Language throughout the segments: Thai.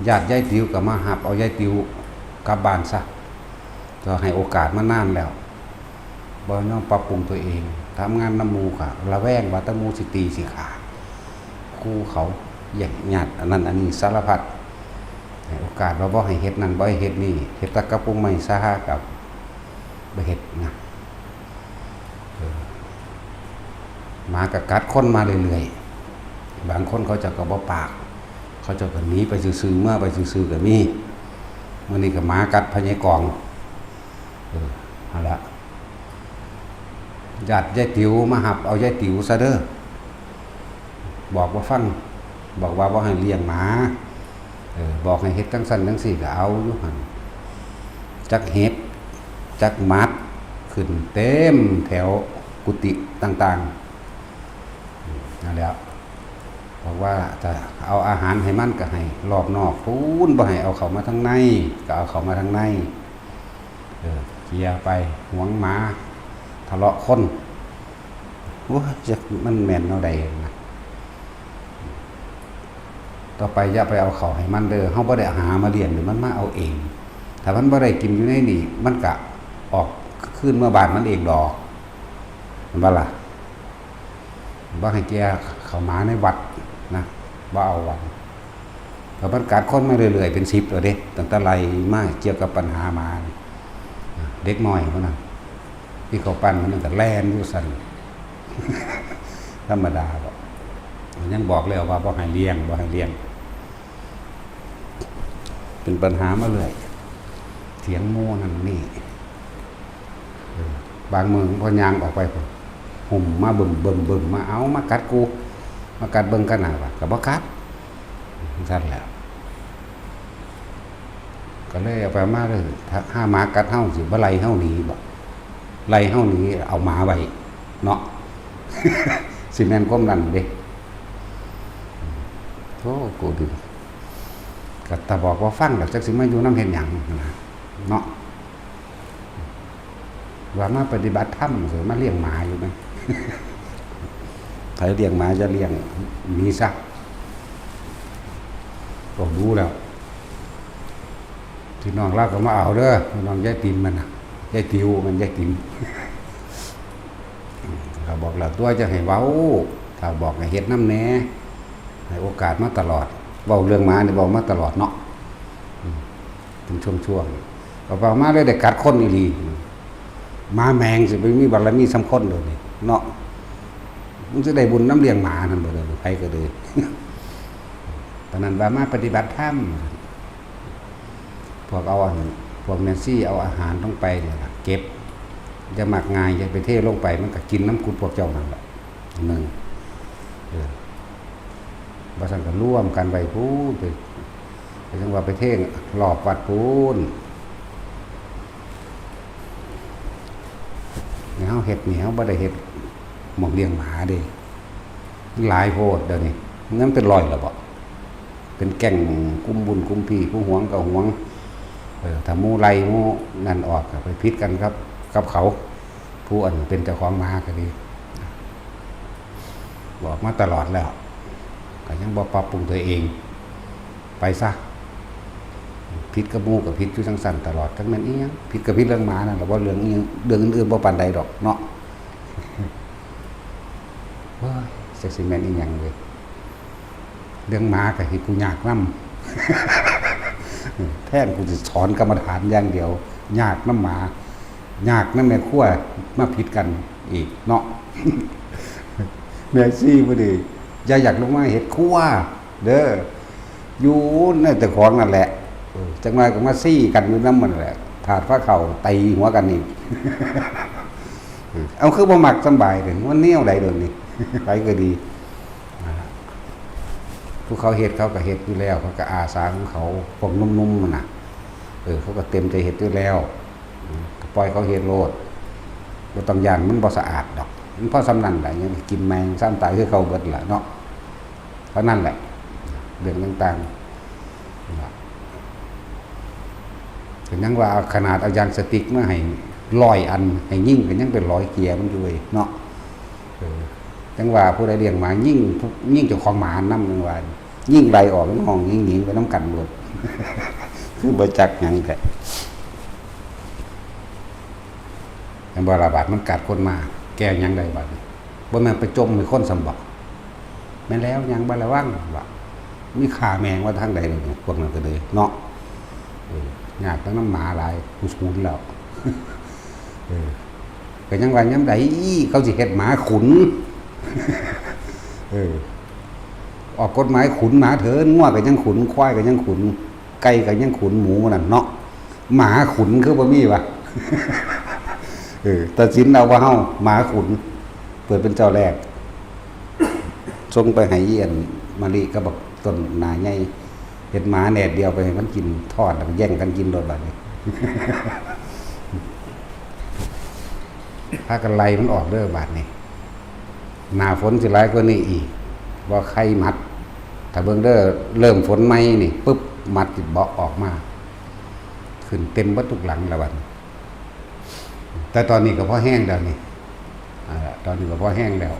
ญาติยายติ๋วก็มาหับเอายายติ๋วกลับบ้านซะก็ให้โอกาสมานานแล้วบ่ยอมปรับปรุงตัวเองทำงานน้ำมูกะระแวงว่าตะมูสิตีสิขาครูเขาแย่งญาติอันนั้นอันนี้สารพัดให้โอกาสว่าบ่ให้เฮ็ดนั่นบ่ให้เฮ็ดนี่เฮ็ดตะกะปุงใหม่ซะกับบ่เฮ็ดนะหมาก็กัดคนมาเรื่อยๆบางคนเขาจะก็บ่ปากเขาจะก็หนีไปซื่อๆเมื่อไปซื่อๆก็มีมื้อนี้ก็หมากัดพญากองเอาละญาติยายติ๋วมาหับเอายายติ๋วซะเด้อบอกว่าฟังบอกว่าบ่ให้เลี้ยงหมาบอกให้เฮ็ดจังซั่นจังซี่ก็เอาอยู่หั่นจักเฮ็ดจักมัดขึ้นเต็มแถวกุฏิต่างๆนั่นแหละบอกว่าจะเอาอาหารให้มันก็ให้รอบนอกพูนบ่ให้เอาเข้ามาทางในก็เอาเข้ามาทางในเคลียร์ไปหวงหมาทะเลาะคนโอ้ยจะมันแม่นเนาะใดนะต่อไปอย่าไปเอาเข้าให้มันเด้อเฮาบ่ได้หามาเลี้ยงหรือมันมาเอาเองถ้ามันบ่ได้กินอยู่ในนี่มันก็ออกขึ้นเมื่อบานมันเองดอกเห็นบ่ล่ะบ่ให้แกเข้ามาในวัดนะบ่เอาวันเพราะมันกัดคนมาเรื่อยๆเป็น10แล้วเด้ตั้งแต่ไล่มาเกี่ยวกับปัญหามาเด็กน้อยพุ่นน่ะที่เขาปั้นมันก็แล่นอยู่สั่น ธรรมดาบ่ยังบอกแล้วว่าบ่ให้เลี้ยงบ่ให้เลี้ยงเป็นปัญหามาเลยเถียงโม่นั่นนี่บางมือพอยางออกไปหุ่มมาเบิ่งมาเอามากัดกูมากัดเบิ่งกันหน่ะว่าก็บ่กัดสั่นแหล้วก็เลยเอาไปมาเลยถ้าหมากัดเฮาสิบ่ไล่เฮาหนีบ่ไล่เฮาหนีเอาหมาไว้เนาะ สิแม่นความนั้นเด้โธ่กูดิก็ถ้าบอกว่าฟังแล้วจักสิมาอยู่นำเฮ็ดหยังนะเนาะว่ามาปฏิบัติธรรมสิมาเลี้ยงหมาอยู่มั้ย ถ้าเลี้ยงหมาจะเลี้ยงมีซะก็รู้แล้วที่น้องลาก็มาเอาเด้อน้องยายติ๋มมันน่ะยายติ๋วมันยายติ๋ม เขาบอกแล้วตัวจะให้เว้าถ้าบอกให้เฮ็ดนำแหน่ให้โอกาสมาตลอดเว้าเรื่องหมานี่เว้ามาตลอดเนาะเป็นช่วงๆเว้ามาเลยได้กัดคนอีหลีหมาแมงสิไปมีบารมีสำคนเลยนี่เนาะมันสิได้บุญน้ำเลี้ยงหมานั่นบ่เด้อไผก็เลย ปานนั้นว่ามาปฏิบัติธรรมพวกเอาพวกแมนซี่เอาอาหารลงไปเนี่ยเก็บจะหมักง่ายจะไปเทลงไปมันก็กินน้ำกุดพวกเจ้านั่นแหละหนึ่งบาสังก็ร่วมกันไปพูดไปจังว่าไปเทหลอบวัดพูนเนี่ยเฮาเฮ็ดเนี่ยเฮาบ่ได้เฮ็ดหมองเลี้ยงหมาเด้หลายโพดเดี๋ยวนี้งั้นเป็นร้อยแล้วบ่เป็นแก่งกุมบุญกุมพี่ผู้หวงกับหวงถ้าหมู่ไล่หมู่นั่นออกก็ไปพิษกันครับกับเขาผู้อันเป็นเจ้าของหมาก็ดีบอกมาตลอดแล้วก็ยังบ่ปรับปรุงตัวเองไปซะพิษกับหมู่กับพิษอยู่ทั้งสั่นตลอดทั้งนั้นอีหยังพิษกับพิษเรื่องหมานั่นแหละว่าเรื่องอีหยังเรื่องอื่นๆบ่ปานใดดอกเนาะ เฮ้ยจักสิแม่นอีหยังเลยเรื่องหมาก็ให้กูยากนำ แท้กูสิสอนกรรมฐานอย่างเดียวยากนำหมายากนำแม่ครัวมาผิดกันอีกเนาะ แม่ซี่บ่ดีอย่าอยากลงมาเฮ็ดครัวเด้ออยู่ในแต่ของนั่นแหละจังว่าก็มาซี่กันอยู่นำมันแหละถาดฟ้าเข้าตีหัวกันนี่ เอาคือบ่มักสำบายเด้อมันแนวใดเด้อนี่ ไปก็ดีผู้เขาเฮ็ดเขาก็เฮ็ดอยู่แล้วเขาก็อาสาของเขาพวกนุ่มๆมันน่ะเขาก็เต็มใจเฮ็ดอยู่แล้วปล่อยเขาเฮ็ดโลดบ่ต้องย่านมันบ่สะอาดดอกมันพอสำนั้นแหละยังกินแมงซ้ำตายคือเขาเบิดล่ะเนาะเพราะนั่นแหละเรื่องต่างๆถึงยังว่าขนาดเอายางสติ๊กมาให้100 อันให้ยิ่งก็ยังเป็น100 เกียร์มันอยู่เนาะจังว่าผู้ใดเลี้ยงหมายิ่งเจ้าของหมานำจังว่ายิ่งไล่ออกห้องยิ่งหนีไปนำกันหมด คือบ่จักหยังแท้อันบ่ระบาดมันกัดคนมาแก้หยังได้บัดนี้บ่แม่นไปจมให้คนสำบักแม่นแล้วหยังบ่ระวังว่ามีข่าแมงว่าทางใดเลยพวกนั้นก็เลยเนาะยากทั้งน้ำหมาหลายกูสูนแล้วก็ยังว่าย้ำใดเขาสิเฮ็ดหมาขุนออกกฎหมายขุนหมาเถินงัวก็ยังขุนควายก็ยังขุนไก่ก็ยังขุนหมูนั่นเนาะหมาขุนคือบ่มีวะตัดสินเอาว่าเฮาหมาขุนเปิดเป็นเจ้าแรกส่งไปให้เอียนมะลิก็บอกต้นหนาใหญ่เห็ดหมาแหนดเดียวไปให้มันกินทอดแล้วแย่งกันกินโดดแบบนี้ถ้ากันไล่มันออกเด้อบาดนี้หน้าฝนสิร้ายกว่านี้อีกว่าไข่มัดถ้าเบิ่งเด้อเริ่มฝนไหมนี่ปึ๊บมัดติดเบาะออกมาขึ้นเต็มวัตถุหลังแล้วบัดแต่ตอนนี้ก็พอแห้งแล้วนี่ตอนนี้ก็พอแห้งแล้ว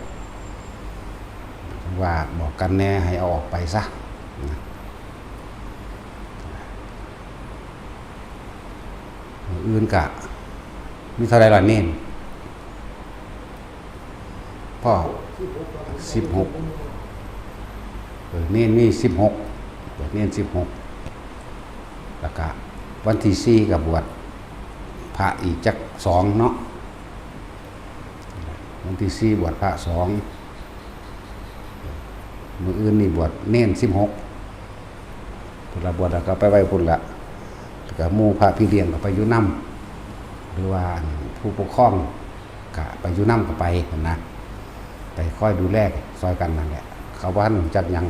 ว่าบอกกันแน่ให้เอาออกไปซะอื่นกะมีเท่าไรล่ะเน้นพ่อ16เน้นมี16เน้น16แล้วก็วันที่4กับบวชพระอีกจัก2เนาะวันที่4บวชพระ2มื้ออื่นนี่บวชเน้น16พุ่นละบวชแล้วก็ไปไว้พุ่นละแล้วก็หมู่พระพี่เลี้ยงก็ไปอยู่นำหรือว่าผู้ปกครองก็ไปอยู่นำก็ไปนะไปคอยดูแลซอยกันนั่นแหละเขาว่าหนุ่มจัดยัง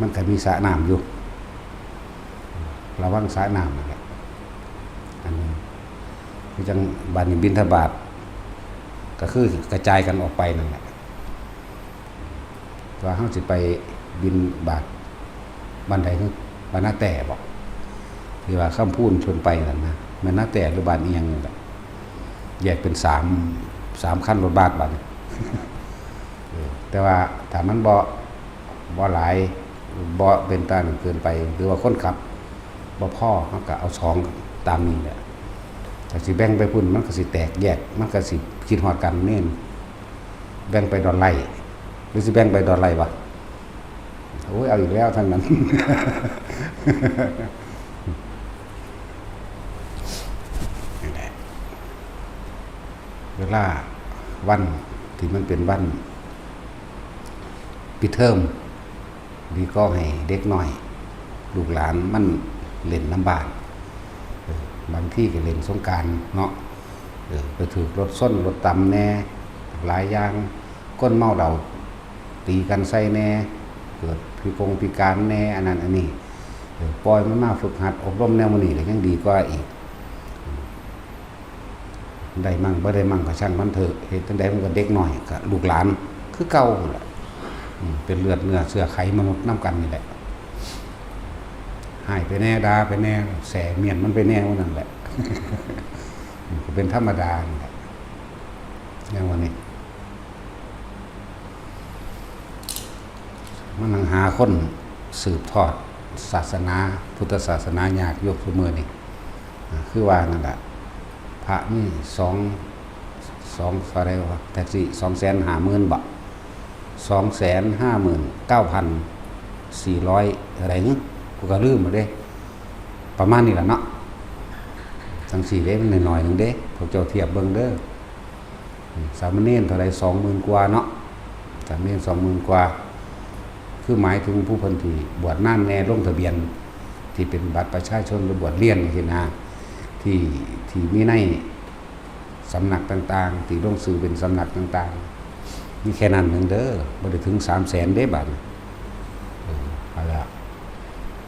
มันก็มีสระน้ำอยู่ระวังสระน้ำนั่นแหละอันนี้คือจังบานบิณฑบาตก็คือกระจายกันออกไปนั่นแหละว่าเขาจะไปบิณฑบาตบ้านใดคือบ้านนาแต่บอกที่ว่าข้ามพูนชวนไปนั่นนะแม่นาแต่หรือบ้านเอียงนี่แหละแยกเป็น3ขั้นรถบัสบัดแต่ว่าถ้ามันบ่หลายบ่เป็นตาหนึ่งเกินไปหรือว่าคนขับบ่พ่อเขาก็เอา2ตามนี้แหละแต่สิแบ่งไปพุ่นมันก็สิแตกแยกมันก็สิคิดฮอดกันเน้นแบ่งไปดอนไร่หรือสิแบ่งไปดอนไร่วะโอ้ยเอาอีกแล้วทั้งนั้นเวลาวันที่มันเป็นวันปิดเทอมดีก็ให้เด็กน้อยลูกหลานมันเล่นน้ำบานบางที่ก็เล่นสงกรานต์เนาะไปถือรถส้นรถตำแน่หลายอย่างก้นเมาเดาตีกันใส่แน่เกิดพิการแน่อันนั้นอันนี้ปล่อยมันมาฝึกหัดอบรมแนวมันนี่เลยยังดีกว่าอีกได้มั่งบ่ได้มั่งก็ช่างมันเถอะเหตุใดมันก็เด็กหน่อยก็ลูกหลานคือเก่าแหละเป็นเลือดเนื้อเสื้อไขมนุษย์น้ำกันนี่แหละหายไปแน่ดาไปแน่แสเมียนมันไปแน่วันนั้นแหละก็เป็นธรรมดาแหละอย่างวันนี้มันนังหาคนสืบทอดศาสนาพุทธศาสนายากยกมือนี่คือว่านั่นแหละพระนี่สองอะไรวะแท็กซี่250,000 บาท259,400อะไรเงี้ยกูก็ลืมมาเด้ประมาณนี้แหละเนาะทั้ง4เด้มันหน่อยๆนึงเด้พวกเจ้าเทียบเบิ่งเด้อสามเณรเท่าไร20,000 กว่าเนาะสามเณร20,000 กว่าคือหมายถึงผู้เพิ่นที่บวชนั่นแน่ลงทะเบียนที่เป็นบัตรประชาชนหรือบวชเรียนนี่นะที่มีในสำนักต่างๆที่ลงสื่อเป็นสำนักต่างๆมีแค่นั้นนึงเด้อบ่ได้ถึง300,000เด้บัดเอาล่ะ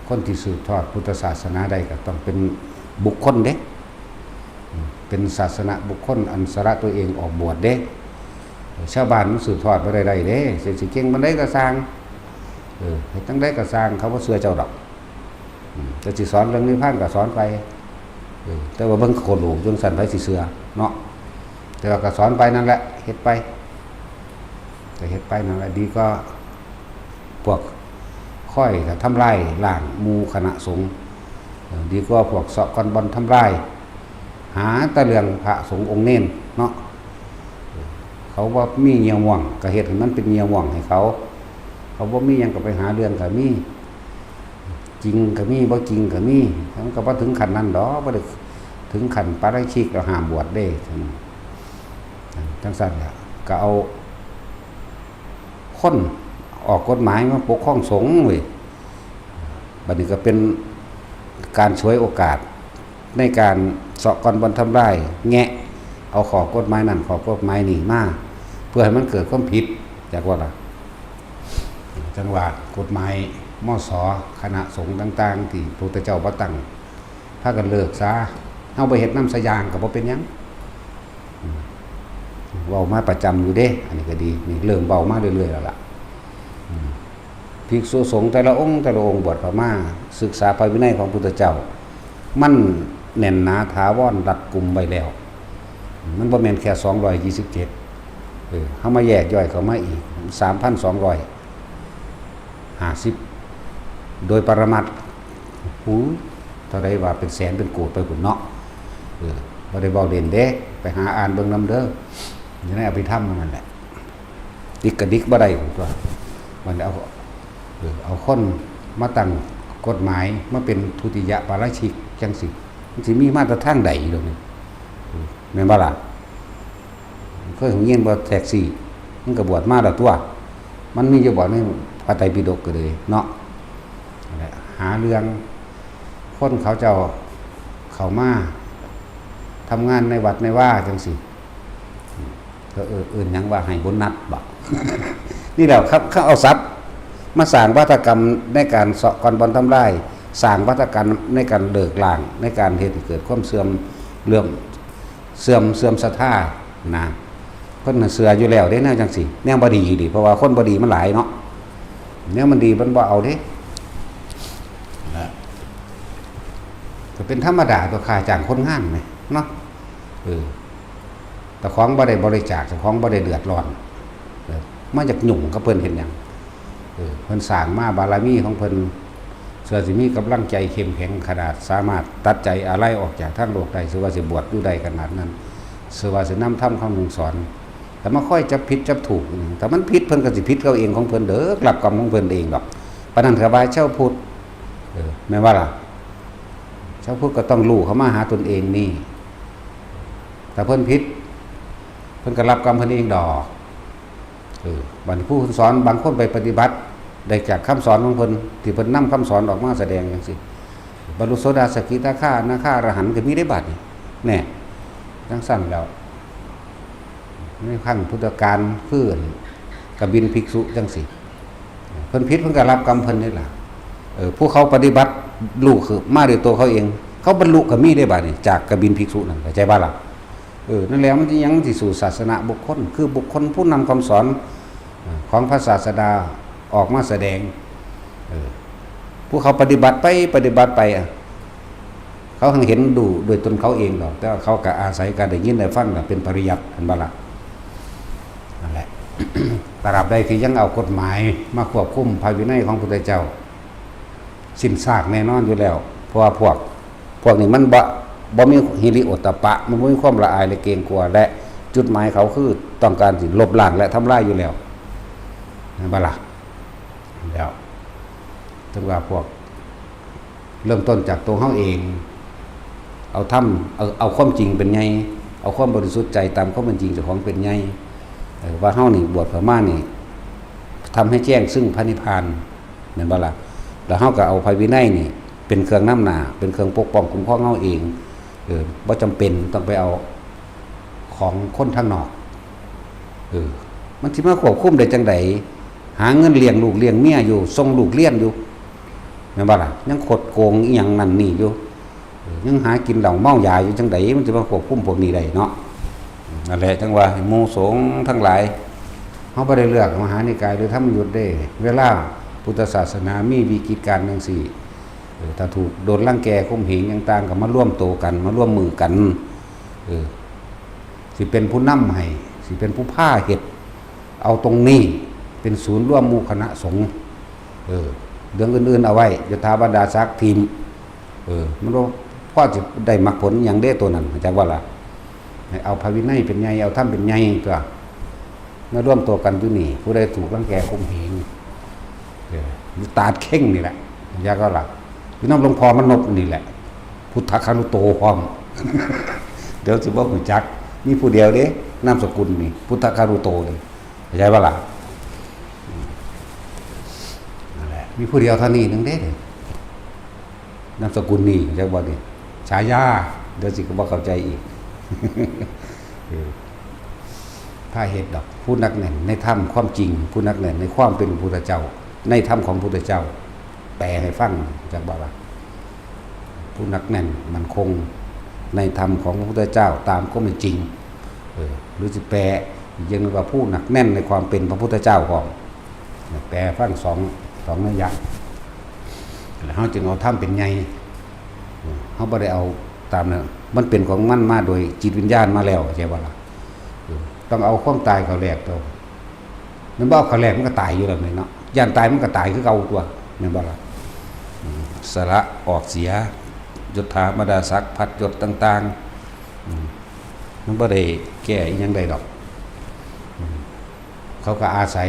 คนที่สืบทอดพุทธศาสนาใดก็ต้องเป็นบุคคลเด้เป็นศาสนาบุคคลอันสละตัวเองออกบวชเด้ชาวบ้านมันสืบทอดบ่ได้เด้สิเก่งบ่ได้ก็สร้างเฮ็ดจังได๋ก็สร้างเขาบ่เชื่อเจ้าดอกจะสิสอนเรื่องนิพพานก็สอนไปแต่ว่าเบิ่งโคโลจนสั่นไผสิเชื่อเนาะแต่ว่าก็สอนไปนั่นแหละเฮ็ดไปแต่เฮ็ดไปนั่นแหละดีก็พวกค ค่อยถ้าทำลายล้างหมู่คณะสงฆ์ดีกว่าพวกเสาะกอนบอลทำลายหาแตะเรื่องพระสงฆ์องค์เน้นเนาะเขาว่ามีเงียวหว่องก็เฮ็ดให้มันเป็นเงียวหว่องให้เขาว่ามีหยังก็ไปหาเรื่องก็มีจริงก็มีบ่จริงก็มีมันก็บ่ถึงขั้นนั้นดอกบ่ได้ถึงขั้นปาราชิกแล้วห้ามบวชเด้จังซั่นล่ะก็เอาคนออกกฎหมายมาปกครองสงฆ์เว้ยบัดนี้ก็เป็นการฉวยโอกาสในการเสาะกอนบอลทำลายแงะเอาขอกฎหมายนั่นขอกฎหมายนี่มาเพื่อให้มันเกิดความผิดจากว่าล่ะจังหวะกฎหมายมสคณะสงฆ์ต่างๆที่พระพุทธเจ้าบ่ตั้งพากันเลิกซะเฮาไปเฮ็ดน้ำสยางก็บ่เป็นหยังเว้ามาประจำอยู่เด้อันนี้ก็ดีนี่เริ่มเว้ามาเรื่อยๆแล้วล่ะภิกษุสงฆ์แต่ละองค์บวชเข้ามาศึกษาพระวินัยของพระพุทธเจ้ามันแน่นหนาถาวรรัดกุมไว้แล้วมันบ่แม่นแค่227เฮามาแยกย่อยเข้ามาอีก 3,250 โดยปรมัตถ์เท่าใดว่าเป็นแสนเป็นโกฏไปพุ่นเนาะบ่ได้เว้าเล่นเด้ไปหาอ่านเบิ่งนำเด้ออยู่ในอภิธรรมนั่นแหละดิกกระดิกบ่ได้พุ่นตัวมันเอาคนมาตั้งกฎหมายมาเป็นทุติยปาราชิกจังสิมันสิมีมาตรฐานใดอยู่ตรงนี้แม่นบ่ล่ะเคยเห็นบ่แท็กซี่มันก็บวชมาแล้วตัวมันมีอยู่บ่ในพระไตรปิฎกก็เลยเนาะหาเรื่องคนเขาเจ้าเข้ามาทำงานในวัดในว่าจังสิก็อื่นหยังว่าให้บุญนัดบ่ นี่แหละครับเขาเอาทรัพย์มาสร้างวัฒกรรมในการเสาะกอนบอลทำลายสร้างวัฒกรรมในการเลิกล้างในการเหตุเกิดความเสื่อมเรื่องเสื่อมศรัทธานะคนเสืออยู่แล้วได้แนวจังสิแนวบ่ดีดิเพราะว่าคนบ่ดีมันหลายเนาะแนวมันดีมันบ่เอาเด้ก็เป็นธรรมดาตัวค่าจ้างคนงานไหมเนาะแต่ของบ่ได้บริจาคแต่ของบ่ได้เดือดร้อนมาจากหยุ่งกับเพิ่นเห็นหยังเพิ่นสร้างมาบารมีของเพิ่นเสือสิมีกำลังใจเข้มแข็งขนาดสามารถตัดใจอะไรออกจากทางโลกได้สือว่าสิบวชอยู่ได้ขนาดนั้นสือว่าสินำธรรมคำสอนแต่มาค่อยจับผิดจับถูกแต่มันผิดเพิ่นก็สิผิดเขาเองของเพิ่นเด้อกลับกรรมของเพิ่นเองดอกปานนั้นก็ว่าเจ้าพุทธแม่นว่าล่ะเจ้าพุทธก็ต้องรู้เข้ามาหาตนเองนี่แต่เพิ่นผิดเพิ่นก็รับกรรมเพิ่นเองดอกบัดนี้ผู้สอนบางคนไปปฏิบัติได้จากคำสอนของเพิ่นที่เพิ่นนำคำสอนออกมาแสดงจังซี่บรรลุโสดาสกิทาคาอนาคาอรหันต์ก็มีได้บัดนี่แน่จังซั่นแล้วในขั้นพุทธกาลคือกบินภิกษุจังซี่เพิ่นผิดเพิ่นก็รับกรรมเพิ่นนี่ล่ะผู้เขาปฏิบัติรู้คือมาด้วยตัวเขาเองเขาบรรลุก็มีได้บัดนี่จากกบินภิกษุนั่นเข้าใจบ่ล่ะนั่นแล้วมันยังสิสู่ศาสนาบุคคลคือบุคคลผู้นำคำสอนของพระศาสดาออกมาแสดงผู้เขาปฏิบัติไปเขาเห็นดูโดยตนเขาเองหรอกแต่ว่าเขาก็อาศัยการได้ยินได้ฟังเป็นปริยัติเห็นบ่ล่ะนั่นแหละ ตราบใดที่ยังเอากฎหมายมาควบคุมพระวินัยของพระพุทธเจ้าสิ้นซากแน่นอนอยู่แล้วเพราะว่าพวกนี้มันบ่มีฮิริโอตตัปปะมันบ่มีความละอายและเกรงกลัวและจุดหมายเขาคือต้องการสิลบล้างและทำลายอยู่แล้วนั่นบ่ล่ะแล้วถึงว่าพวกเริ่มต้นจากตัวเฮาเองเอาความจริงเป็นไงเอาความบริสุทธิ์ใจตามความเป็นจริงเจ้าของเป็นไงว่าเฮานี่บวชพระมานี่ทำให้แจ้งซึ่งพระนิพพานแม่นบ่ล่ะแล้วเฮาก็เอาพระวินัยนี่เป็นเครื่องนำหน้าเป็นเครื่องปกป้องคุ้มครองเฮาเองบ่จำเป็นต้องไปเอาของคนทางนอกมันสิมาควบคุมได้จังได๋หาเงินเลี้ยงลูกเลี้ยงเมียอยู่ส่งลูกเรียนอยู่แม่นบ่ล่ะยังคดโกงอีหยังนั่นนี่อยู่ยังหากินเหล้าเมายาอยู่จังได๋มันสิมาควบคุมพวกนี้ได้เนาะนั่นแหละจังว่าหมู่สงฆ์ทั้งหลายเฮาบ่ได้เลือกมหานิกายหรือธรรมยุทธ์ได้เวลาพุทธศาสนามีวิกฤตการณ์จังซี่ถ้าถูกโดนรังแกข่มเหงต่างๆก็มาร่วมโตกันมาร่วมมือกันสิเป็นผู้นำให้สิเป็นผู้พาเฮ็ดเอาตรงนี้เป็นศูนย์ร่วมหมู่คณะสงฆ์ เรื่องอื่นๆเอาไว้ยถาบรรดาศักดิ์ทีมมันว่าพ่อจะได้มรรคผลอย่างเด้ตัวนั้นจากว่าล่ะเอาพระวินัยเป็นใหญ่เอาธรรมเป็นใหญ่ตัวมาร่วมตัวกันอยู่นี่ผู้ใดถูกรังแกข่มเหงตาเข่งนี่แหละยาก็หลักพี่น้องหลวงพ่อมนพนี่แหละพุทธคานุโตพร้อม เดี๋ยวสิว่าหูจักมีผู้เดียวเด้นามสกุลนี่พุทธคานุโตนี่ใช่ป่ะล่ะนั่นแหละมีผู้เดียวเท่านี้นึงเด้นามสกุลนี่ใช่ป่ะนี่ฉายาเดี๋ยวสิก็บ่เข้าใจอีก ถ้าเหตุดอกผู้นักแน่นในธรรมความจริงผู้นักแน่นในความเป็นพุทธเจ้าในธรรมของพุทธเจ้าแปลให้ฟังจากบ่ล่ะผู้นักแน่นมันคงในธรรมของพระพุทธเจ้าตามก็เป็นจริงหรือจะแปลยังว่าผู้หนักแน่นในความเป็นพระพุทธเจ้าก่อนแปลฟังสองนัยยะแล้วเขาจึงเอาธรรมเป็นไงเขาไม่ได้เอาตามนั้นมันเป็นของมันมาโดยจิตวิญญาณมาแล้วใช่ป่ะล่ะต้องเอาความตายเขาแลกตัวนั่นบ่เขาแลกมันก็ตายอยู่แล้วเนาะย่านตายมันก็ตายคือเก่าตัวนั่นบ่ล่ะสละออกเสียยศถาบรรดาศักดิ์พัดยศต่างๆมันบ่ได้แก้อีหยังใดดอกเขาก็อาศัย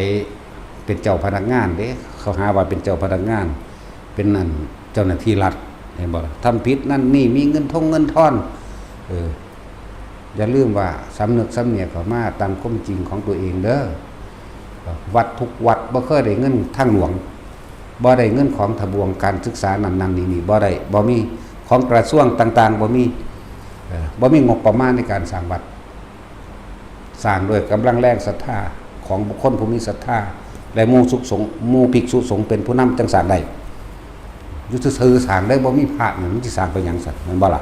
เป็นเจ้าพนักงานเด้เขาหาว่าเป็นเจ้าพนักงานเป็นนั่นเจ้าหน้าที่รัฐเห็นบ่ล่ะทำผิดนั่นนี่มีเงินทอนอย่าลืมว่าสำนึกสำเนียกเข้ามาตามความจริงของตัวเองเด้อวัดทุกวัดบ่เคยได้เงินทางหลวงบ่ได้เงินของทบวงการศึกษานั้นๆนี่บ่ได้บ่มีของกระทรวงต่างๆบ่มีงบประมาณในการสร้างวัดสร้างด้วยกำลังแรงศรัทธาของบุคคลผู้มีศรัทธาและหมู่ภิกษุสงฆ์เป็นผู้นำจังสร้างได้อยู่ซื่อๆสร้างได้บ่มีพระนี่มันสิสร้างไปหยังซั่นแม่นบ่ล่ะ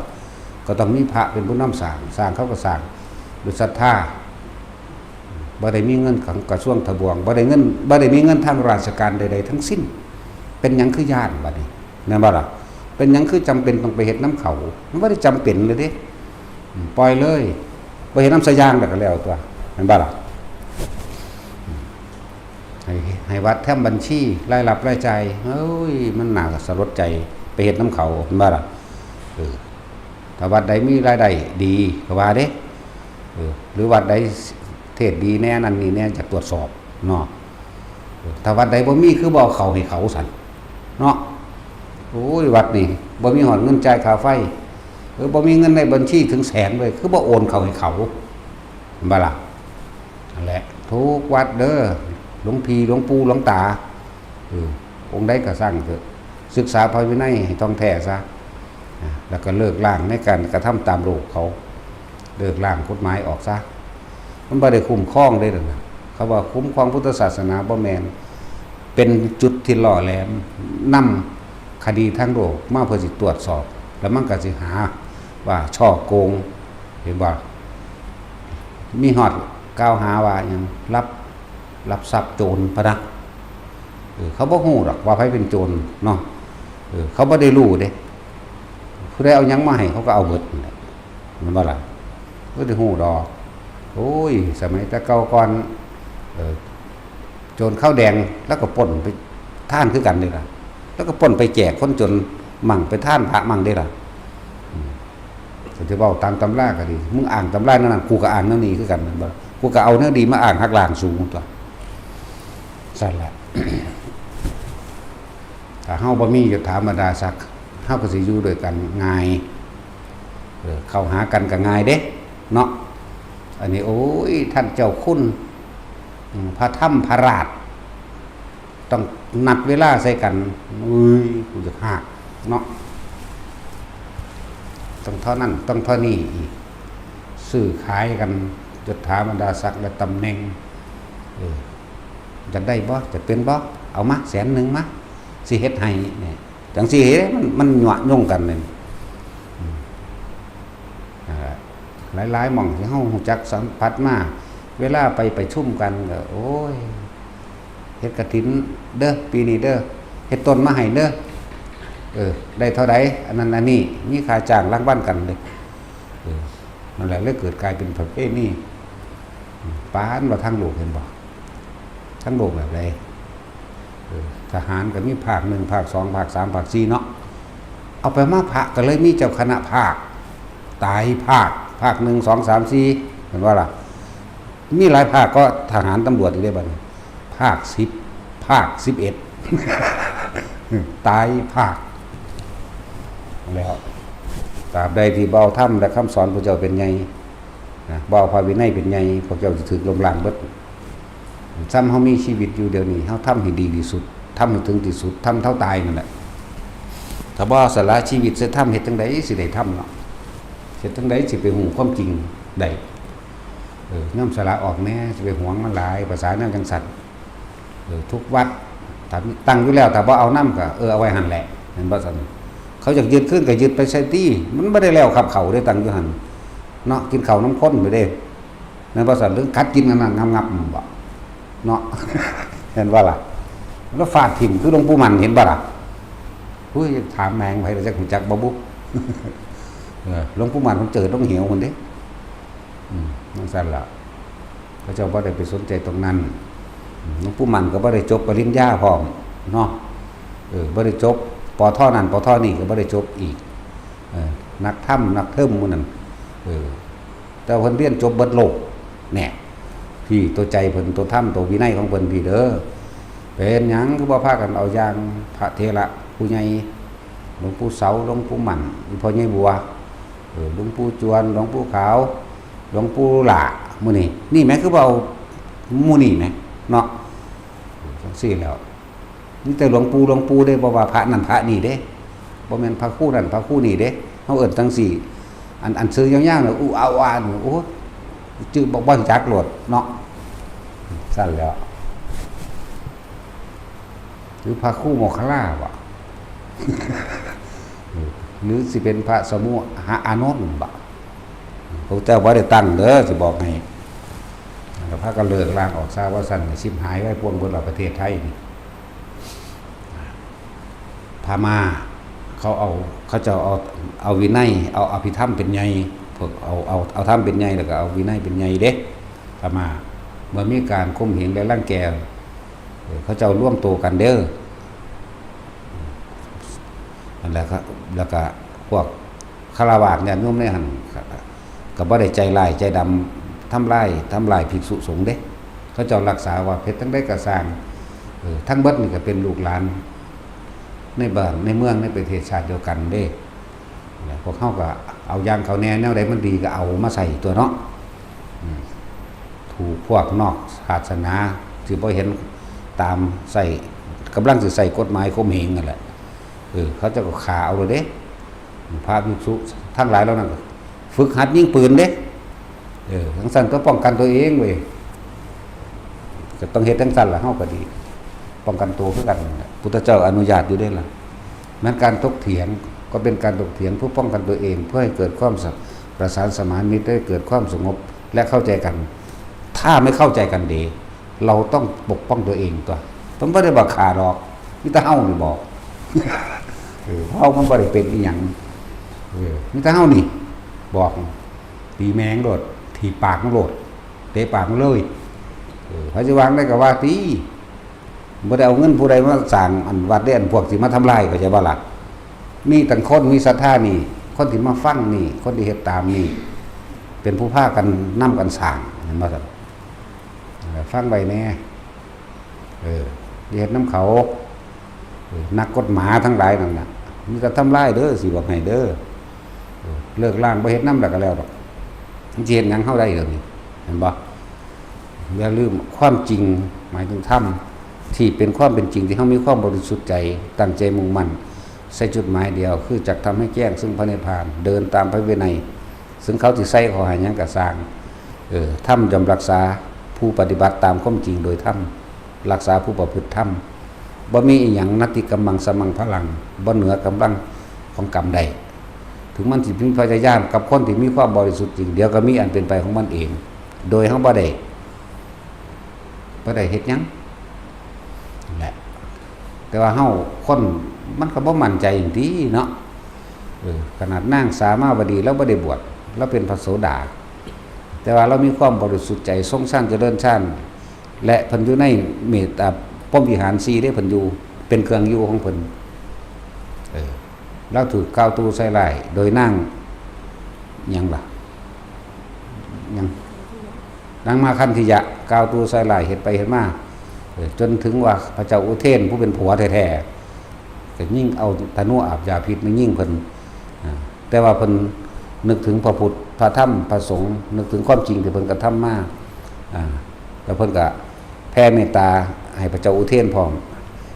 ก็ต้องมีพระเป็นผู้นำสร้างเขาก็สร้างด้วยศรัทธาบ่ได้มีเงินของกระทรวงทบวงบ่ได้มีเงินทางราชการใดๆทั้งสิ้นเป็นหยังคือญาติบัดนี้แม่นบ่ล่ะเป็นหยังคือจำเป็นต้องไปเฮ็ดน้ำเขามันบ่ได้จำเป็นเลยเด้ปล่อยเลยไปเฮ็ดน้ำสะยางแล้วก็แล้วตัวแม่นบ่ล่ะให้วัดแถมบัญชีรายรับรายจ่ายเฮ้ยมันน่าสลดใจไปเฮ็ดน้ำเขาแม่นบ่ล่ะถ้าวัดใดมีรายได้ดีก็ว่าเด้หรือวัดใดเทศดีแน่นั่นนี่แน่จะตรวจสอบเนาะถ้าวัดใดบ่มีคือบ่เอาเขาให้เขาสั่นเนาะโอ้ยวัดนี่บ่มีหอดเงินจ่ายค่าไฟบ่มีเงินในบัญชีถึงแสนเลยคือบ่โอนเขาให้เขาบ่ล่ะนั่นแหละทุกวัดเด้อหลวงพี่หลวงปู่หลวงตาองค์ใดก็สร้างเถอะศึกษาพระวินัยให้ท่องแท้ซะแล้วก็เลิกล้างในการกระทำตามโลกเขาเลิกล้างกฎหมายออกซะมันบ่ได้คุ้มครองได้หรอกเขาว่าคุ้มครองพุทธศาสนาบ่แม่นเป็นจุดที่ล่อแหลมนำคดีทางโลกมาเพื่อสิตรวจสอบแล้วมันก็สิหาว่าช่อโกงเห็นบ่มีฮอดกล่าวหาว่าหยังรับทรัพย์โจรพะนะเขาบ่ฮู้หรอกว่าไผเป็นโจรเนาะเขาบ่ได้รู้เด้ผู้ใดเอาหยังมาให้เขาก็เอาเบิดมันบ่ล่ะบ่ได้ฮู้ดอกโอ้ยสมัยแต่เก่าก่อนโจรข้าวแดงแล้วก็ป่นไปท่านคือกันเลยล่ะแล้วก็ป่นไปแจกคนจนมั่งไปท่านพระมั่งได้ล่ะจะเว้าตามตำราก็ดีมึงอ่านตำรานั่นกูก็อ่านนั่นนี่คือกันมันบ่กูก็เอาเนื้อดีมาอ่านหักล้างสูงตัวสั่นแหละ ถ้าเฮาบ่มียศถาบรรดาศักดิ์เฮาก็สิอยู่ด้วยกันง่ายเข้าหากันก็ง่ายเด้เนาะอันนี้โอ้ยท่านเจ้าคุณพระถ้ำพระราชต้องนัดเวลาใส่กันอุ้ยกูจะหักเนาะต้องเท่านั้นต้องเท่านี้อีกซื้อขายกันยศถาบรรดาศักดิ์และตำแหน่งจะได้บ่จะเป็นบ่เอามา100,000มาสิเฮ็ดให้เนี่ยจังสิเฮ็ดมันหยั่วย่งกันเลยหลายๆหม่องที่เฮาฮู้จักสัมผัสมาเวลาไปประชุมกันก็โอ้ยเฮ็ดกฐินเด้อปีนี้เด้อเฮ็ดต้นมาให้เด้อได้เท่าใดอันนั้นอันนี้มีค่าจ้างรางวัลกันเลยนั่นแหละเลยเกิดกลายเป็นประเพณีปานว่าทางโลกเห็นบ่ทางโลกแบบใดท ทหารก็มีภาค1ภาค2ภาค3ภาค4เนาะเอาไปมาภาคก็เลยมีเจ้าคณะภาคตายภาค1 2 3 4เห็นว่าล่ะมีหลายภาคก็ทหารตำรวจอีกได้บัดนี้ภาค10ภาค11ตายภาคแล้วตราบใดที่เบาธรรมและคำสอนพระเจ้าเป็นไงเบาพระวินัยเป็นไงพระเจ้าจะถึกลมล้างเบิดซ้ำเฮามีชีวิตอยู่เดี๋ยวนี้เฮาทำให้ดีที่สุดทำให้ถึงที่สุดทำเท่าตายนั่นแหละถ้าบ่สละชีวิตสิทำเฮ็ดจังได๋สิได้ทำเนาะเฮ็ดจังได๋สิไปฮู้ความจริงได้ย่อมสละออกแน่สิไปหวงมันหลายภาษาแนวจังซั่นทุกวัดถ้าตั้งอยู่แล้วถ้าบ่เอานำก็เอาไว้หั่นแหละเห็นบ่ซั่นเขาอยากยึดขึ้นก็ยึดไปใส่ตี้มันบ่ได้แล้วขับเขาได้ตั้งอยู่หั่นเนาะกินข้าวน้ำข้นไปเด้นั่นบ่ซั่นเรื่องคัดกินกันนั่นงับๆบ่เนาะ เห็นว่าล่ะแล้วฟาดถิ่มคือหลวงปู่มันเห็นบ่ล่ะอุ้ยถามแมงไผจักฮู้จักบ่บุ หลวงปู่มันเพิ่นเจอต้องเหี่ยวพุ่นเด้นั่นซั่นล่ะพระเจ้าบ่ได้ไปสนใจตรงนั้นหลวงปู่มันก็บ่ได้จบปริญญาพร้อมเนาะบ่ได้จบปอท่อนั่นปอท่อนี่ก็บ่ได้จบอีกนักถ้ำนักเทิมหมู่นั่นแต่เพิ่นเรียนจบเบิดโลกแน่พี่ตัวใจเพิ่นตัวถ้ำตัววินัยของเพิ่นพี่เด้อเป็นหยังคือบ่พากันเอาอย่างพระเถระผู้ใหญ่หลวงปู่เสาหลวงปู่หมั่นพ่อใหญ่บัวหลวงปู่จวนหลวงปู่ขาวหลวงปู่หล่ามื้อนี้นี่แม่คือบ่เอาหมู่นี่แม่เนาะจังซี่แล้วนี่แต่หลวงปู่ได้บ่ว่าพระนั่นพระนี่เด้บ่แม่นพระคู่นั่นพระคู่นี่เด้เฮาเอิ้นจังซี่อันซื้อยาวๆน่ะอู้อาวาโอ้ชื่อบ่จักโลดเนาะสั่นแล้วหรือพระคู่โมคคัลลาบ่ หรือสิเป็นพระสมุหะอานนท์บ่พระเจ้าบ่ได้ตั้งเด้อสิบอกให้แล้วพระก็เลิกล้างออกซะว่าสั่นสิบหายไว้พวงเบิดละประเทศไทยนี่พม่าเขาจะเอาวินัยเอาอภิธรรมเป็นใหญ่พวกเอาธรรมเป็นใหญ่แล้วก็เอาวินัยเป็นใหญ่เด้พม่าเมื่อมีการข่มเหงและรังแกเขาจะร่วมตัวกันเด้อนั่นแหละครับแล้วก็พวกฆราวาสเนี่ยนุ่มในหันก็บ่ได้ใจร้ายใจดำทำลายภิกษุสงฆ์เด้เขาจะรักษาว่าเพชรทั้งได้กระสร้างทั้งเบิดนี่ก็เป็นลูกหลานในบ้านในเมืองในประเทศชาติเดียวกันเด้พวกเขาก็เอาอย่างเขาแนวใดมันดีก็เอามาใส่ตัวเนาะถูกพวกนอกศาสนาสิบ่เห็นตามใส่กำลังสิใส่กฎหมายข่มเหงนั่นแหละเขาจะก็ขาเอาเลยเด้พระภิกษุทั้งหลายแล้วนั่นฝึกหัดยิงปืนเด้ทั้งสั้นก็ป้องกันตัวเองเว้ยก็ต้องเฮ็ดทั้งสั้นล่ะเฮาก็ดีป้องกันตัวคือกันพุทธเจ้าอนุญาตอยู่ได้ล่ะแม้การถกเถียงก็เป็นการถกเถียงเพื่อป้องกันตัวเองเพื่อให้เกิดความประสานสมานมิตรได้เกิดความสงบและเข้าใจกันถ้าไม่เข้าใจกันดีเราต้องปกป้องตัวเองตัวผมบ่ได้บอกขาดอกมีแต่เฮานี่บอกเฮามันบ่ได้เป็นอีหยังมีแต่เฮานี่บอกตีแมงโลดถีปากมันโลดเตะปากมันเลยพระสิวางได้ก็ว่าตีบ่ได้เอาเงินผู้ใดมาสร้างอันวัดได้อันพวกสิมาทำลายก็จะว่าล่ะมีตั้งคนมีศรัทธานี่คนที่มาฟังนี่คนที่เฮ็ดตามนี่เป็นผู้พากันนำกันสร้างเห็นบ่ซั่นฟังไว้แน่เฮ็ดน้ำเขานักกฎหมายทั้งหลายนั่นน่ะมีแต่ทำลายเด้อสิบอกให้เด้อเลิกล้างบ่เฮ็ดน้ำแล้วก็แล้วดอกสิเฮ็ดหยังเฮาได้เด้อนี่เห็นบ่อย่าลืมความจริงหมายถึงธรรมที่เป็นความเป็นจริงที่เฮามีความบริสุทธิ์ใจตั้งใจมุ่งมั่นใส่จุดหมายเดียวคือจักทำให้แจ้งซึ่งพระนิพพานเดินตามพระวินัยซึ่งเขาสิใส่ขอให้หยังก็สร้างธรรมย่อมรักษาผู้ปฏิบัติตามความจริงโดยธรรมรักษาผู้ประพฤติธรรมบ่มีอีหยังนัตติกัมมังสมังพลังบ่เหนือกำลังของกรรมใดถึงมันสิมีพยายามกับคนที่มีความบริสุทธิ์จริงเดี๋ยวก็มีอันเป็นไปของมันเองโดยเฮาบ่ได้เฮ็ดหยังนั่นแหละแต่ว่าเฮาคนมันก็บ่มั่นใจจังซี่เนาะขนาดนางสามาวดีแล้วบ่ได้บวชแล้วเป็นพระโสดาแต่ว่าเรามีความบริสุทธิ์ใจทรงชั้นเจริญชั้นและเพิ่นอยู่ในเมตตาพรหมวิหาร4ได้เพิ่นอยู่ เป็นเครื่องอยู่ของเพิ่นแล้วถูกก้าวตูใส่ไล่โดยนั่งยังล่ะยังนั่งมาคันธิยะก้าวตูใส่ไล่เห็ดไปเห็ดมาจนถึงว่าพระเจ้าอุเทนผู้เป็นผัวแท้ๆก็ยิ่งเอาธนูอาบยาพิษมายิ่งเพิ่นแต่ว่าเพิ่นนึกถึงพระพุทธพระธรรมพระสงฆ์นึกถึงความจริงที่เพิ่นกระทำมาแล้วเพิ่นก็แผ่เมตตาให้พระเจ้าอุเทนพร้อม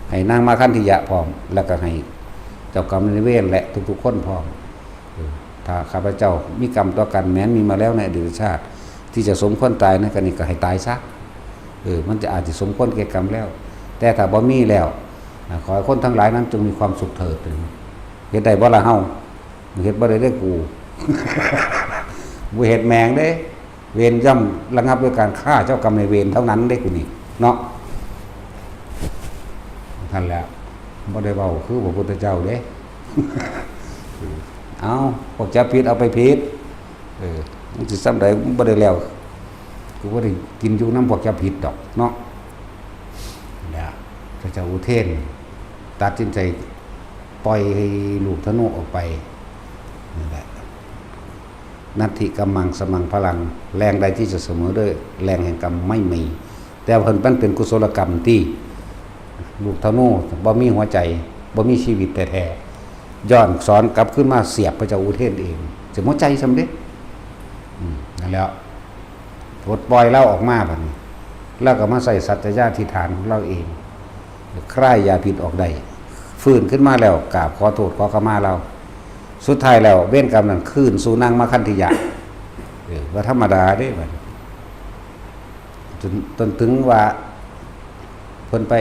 ให้นางมาคันธิยะพร้อมแล้วก็ให้เจ้ากรรมนายเวรและทุกๆคนพร้อมถ้าข้าพเจ้ามีกรรมต่อกันแม้นมีมาแล้วในอดีตชาติที่จะสมควรตายในกรณีก็ให้ตายซะมันจะอาจจะสมควรแก่กรรมแล้ว แต่ถ้าบ่มีแล้วขอให้คนทั้งหลายนั้นจงมีความสุขเถิดเฮ็ดได้บ่ล่ะเฮาเฮ็ดบ่ได้เด้อกู บ่เฮ็ดแมงเด้เวรย่อมระงับด้วยการฆ่าเจ้ากรรมนายเวรเท่านั้นเด้กูนี่เนาะท่านแล้วบ่ได้เว้าคือพระพุทธเจ้าเด้ เอาพวกจะผิดเอาไปผิดมันสิซ้ำใดบ่ได้แล้วกูบ่ได้กินอยู่น้ำพวกจะผิดดอกเนาะแล้วพระเจ้าอุเทนตัดสินใจปล่อยให้ลูกธนูออกไปนั่นแหละนัตถิกัมมังสมังพลังแรงใดที่จะเสมอด้วยแรงแห่งกรรมไม่มีแต่เพิ่นเป็นกุศลกรรมที่ลูกธนูบ่มีหัวใจบ่มีชีวิตแท้ๆย้อนสอนกลับขึ้นมาเสียบพระเจ้าอุเทนเองจะหัวใจสำเร็จนั่นแล้วปลดปล่อยเล่าออกมาบัดนี้แล้วก็มาใส่สัจจะญาธิฐานของเราเองคลายยาพิษออกได้ฟื้นขึ้นมาแล้วกราบขอโทษขอขมาเราสุดท้ายแล้วเว้นกรรมนั้นคืนสู่นางมาคันธิยะว่าธรรมดาเด้บัดจนถึงว่าเพิ่นไป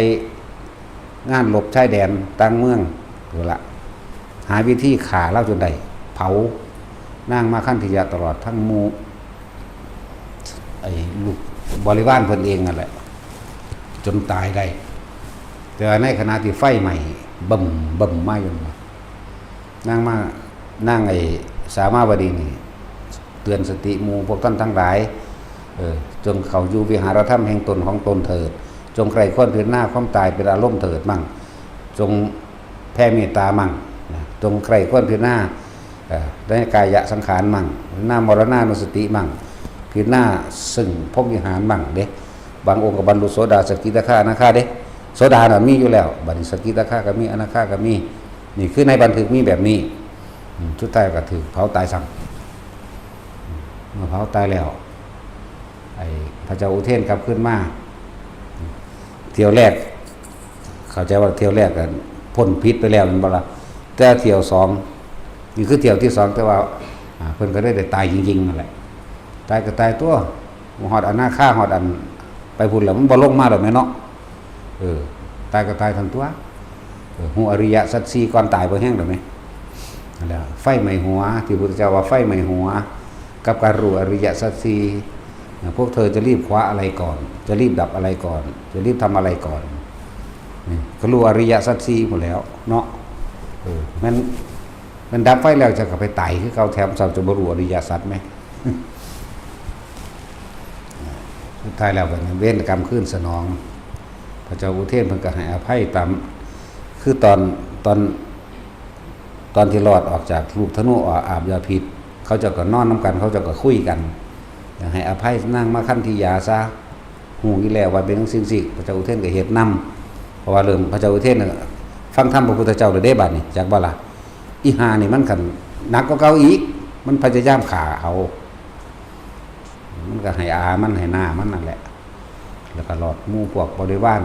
งานหลบชายแดนต่างเมืองตัวละหาวิธีฆ่าเล่าจนได้เผานางมาคันธิยะตลอดทั้งหมู่ไอ้ลูกบริวารเพิ่นเองนั่นแหละจนตายได้แต่ในขณะที่ไฟใหม่บ่มมาอยู่นั่งไอ้สามาวดีนี่เตือนสติหมู่พวกท่านทั้งหลายจงเขาอยู่วิหารธรรมแห่งตนของตนเถิดจงใครควรเพียรหน้าความตายเป็นอารมณ์เถิดมั่งจงแผ่เมตตามั่งจงใครควรเพียรหน้าได้กายะสังขารมั่งหน้ามรณานุสติมั่งเพียรหน้าซึ่งพรหมวิหารมั่งเด้บางองค์ก็บรรลุโสดาสกิทาคาอนาคาเด้โสดาน่ะมีอยู่แล้วบัดนี้สกิทาคาก็มีอนาคาก็มีนี่คือในบันทึกมีแบบนี้สุดท้ายก็ถือเผาตายซ้ำเมื่อเผาตายแล้วไอ้พระเจ้าอุเทนกลับขึ้นมาเที่ยวแรกเข้าใจว่าเที่ยวแรกกันพ้นพิษไปแล้วมันบ่ล่ะแต่เที่ยวสองนี่คือเที่ยวที่สองแต่ว่าเพิ่นก็ได้ตายจริงๆนั่นแหละตายก็ตายตัวหอดอันหน้าฆ่าหอดอันไปพุ่นแล้วมันบ่ลงมาดอกแม่เนาะตายก็ตายทั้งตัวหูอริยสัจสี่ก่อนตายบ่แห้งดอกแม่นั่นแหละไฟไหม้หัวที่พุทธเจ้าว่าไฟไหม้หัวกับการรู้อริยสัจสี่พวกเธอจะรีบคว้าอะไรก่อนจะรีบดับอะไรก่อนจะรีบทำอะไรก่อนนี่ก็รู้อริยสัจสี่หมดแล้วเนาะมันดับไฟแล้วจะกลับไปไต่คือเขาแถมเราจะบรรลุอริยสัจไหม สุดท้ายแล้วก็เว้นกรรมขึ้นสนองพระเจ้าอุเทนเพิ่นก็ให้อภัยตามคือตอนที่รอดออกจากลูกธนูอาบยาพิษเขาจะก็นอนน้ำกันเขาจะก็คุยกันอยากให้อภัยนั่งมาคันธิยาซะหูอีแล้วว่าเป็นทั้งสิ่งสิพระเจ้าอุเทนก็เฮ็ดนำเพราะว่าเริ่มพระเจ้าอุเทนฟังธรรมพระพุทธเจ้าได้บัดนี้จากบ่ล่ะอีหานี่มันกันหนักกว่าเก่าอีกมันพยายามฆ่าเอามันก็ให้มันให้หน้ามันนั่นแหละแล้วก็หลอดหมู่พวกบริวาร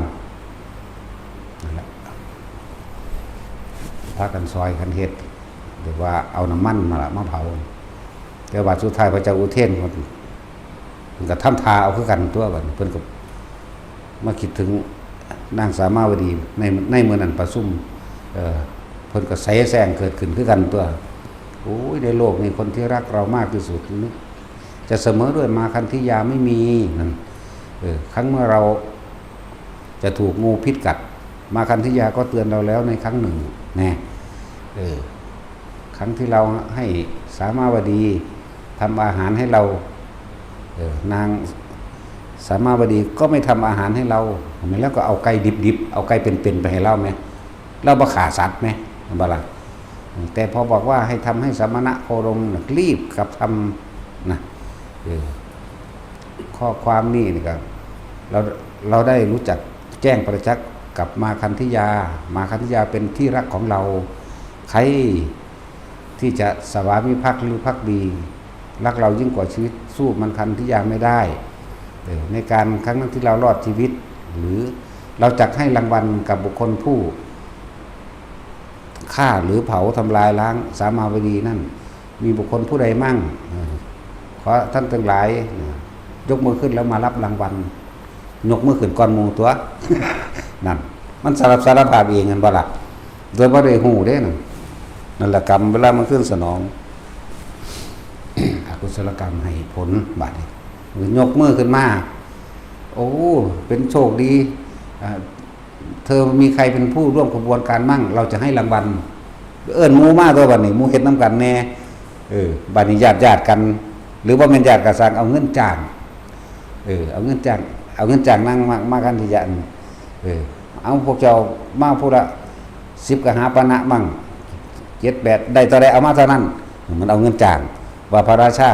นั่นแหละพากันซอยกันเฮ็ดหรือว่าเอาน้ำมันมาเผาแต่ว่าสุดท้ายพระเจ้าอุเทนมันก็ทำทาเอาคือกันตัวบัดเพิ่นก็มาคิดถึงนางสามาวดีในเมื่อนั้นประชุมเพิ่นก็แสงเกิดขึ้นคือกันตัวโอ้ยในโลกนี้คนที่รักเรามากที่สุดนี่จะเสมอด้วยมาคันธิยาไม่มีนั่นครั้งเมื่อเราจะถูกงูพิษกัดมาคันธิยาก็เตือนเราแล้วในครั้งหนึ่งแน่ครั้งที่เราให้สามาวดีทำอาหารให้เรานางสามาวดีก็ไม่ทำอาหารให้เราแล้วก็เอาไก่ดิบๆเอาไก่เป็นๆไปให้เราไหม เราบ่ฆ่าสัตว์ไหมบ่ล่ะแต่พอบอกว่าให้ทำให้สมณะโคดมรีบกับทำนะข้อความนี้นี่ก็เราได้รู้จักแจ้งประจักษ์กับมาคันธยาเป็นที่รักของเราใครที่จะสวามิภักดิ์หรือภักดีรักเรายิ่งกว่าชีวิตสู้มันคันธยาไม่ได้ในการครั้งนั้นที่เรารอดชีวิตหรือเราจักให้รางวัลกับบุคคลผู้ฆ่าหรือเผาทำลายล้างสามาวดีนั่นมีบุคคลผู้ใดมั่งขอท่านทั้งหลายยกมือขึ้นแล้วมารับรางวัลยกมือขึ้นก่อนหมู่ตัว นั่นมันสารภาพเองกันบ่ล่ะโดยบ่ได้ฮู้เด้นั่นแหละกรรมเวลามันขึ้นสนอง อกุศลกรรมให้ผลบัดนี้ยกมือขึ้นมาโอ้เป็นโชคดีเธอมีใครเป็นผู้ร่วมขบวนการมั่งเราจะให้รางวัลเอิ้นหมู่มาตัวบัดนี้หมู่เฮ็ดนำกันแน่บัดนี้ญาติกันหรือว่าแม่นญาติก็สร้างเอาเงินจ้างเอาเงินจ้างนั่งมากันที่ยันเอาพวกเจ้ามาพูดละ10ก็หาปณะมั่ง7-8ได้ต่อได้เอามาเท่านั้นมันเอาเงินจ้างว่าพระราชา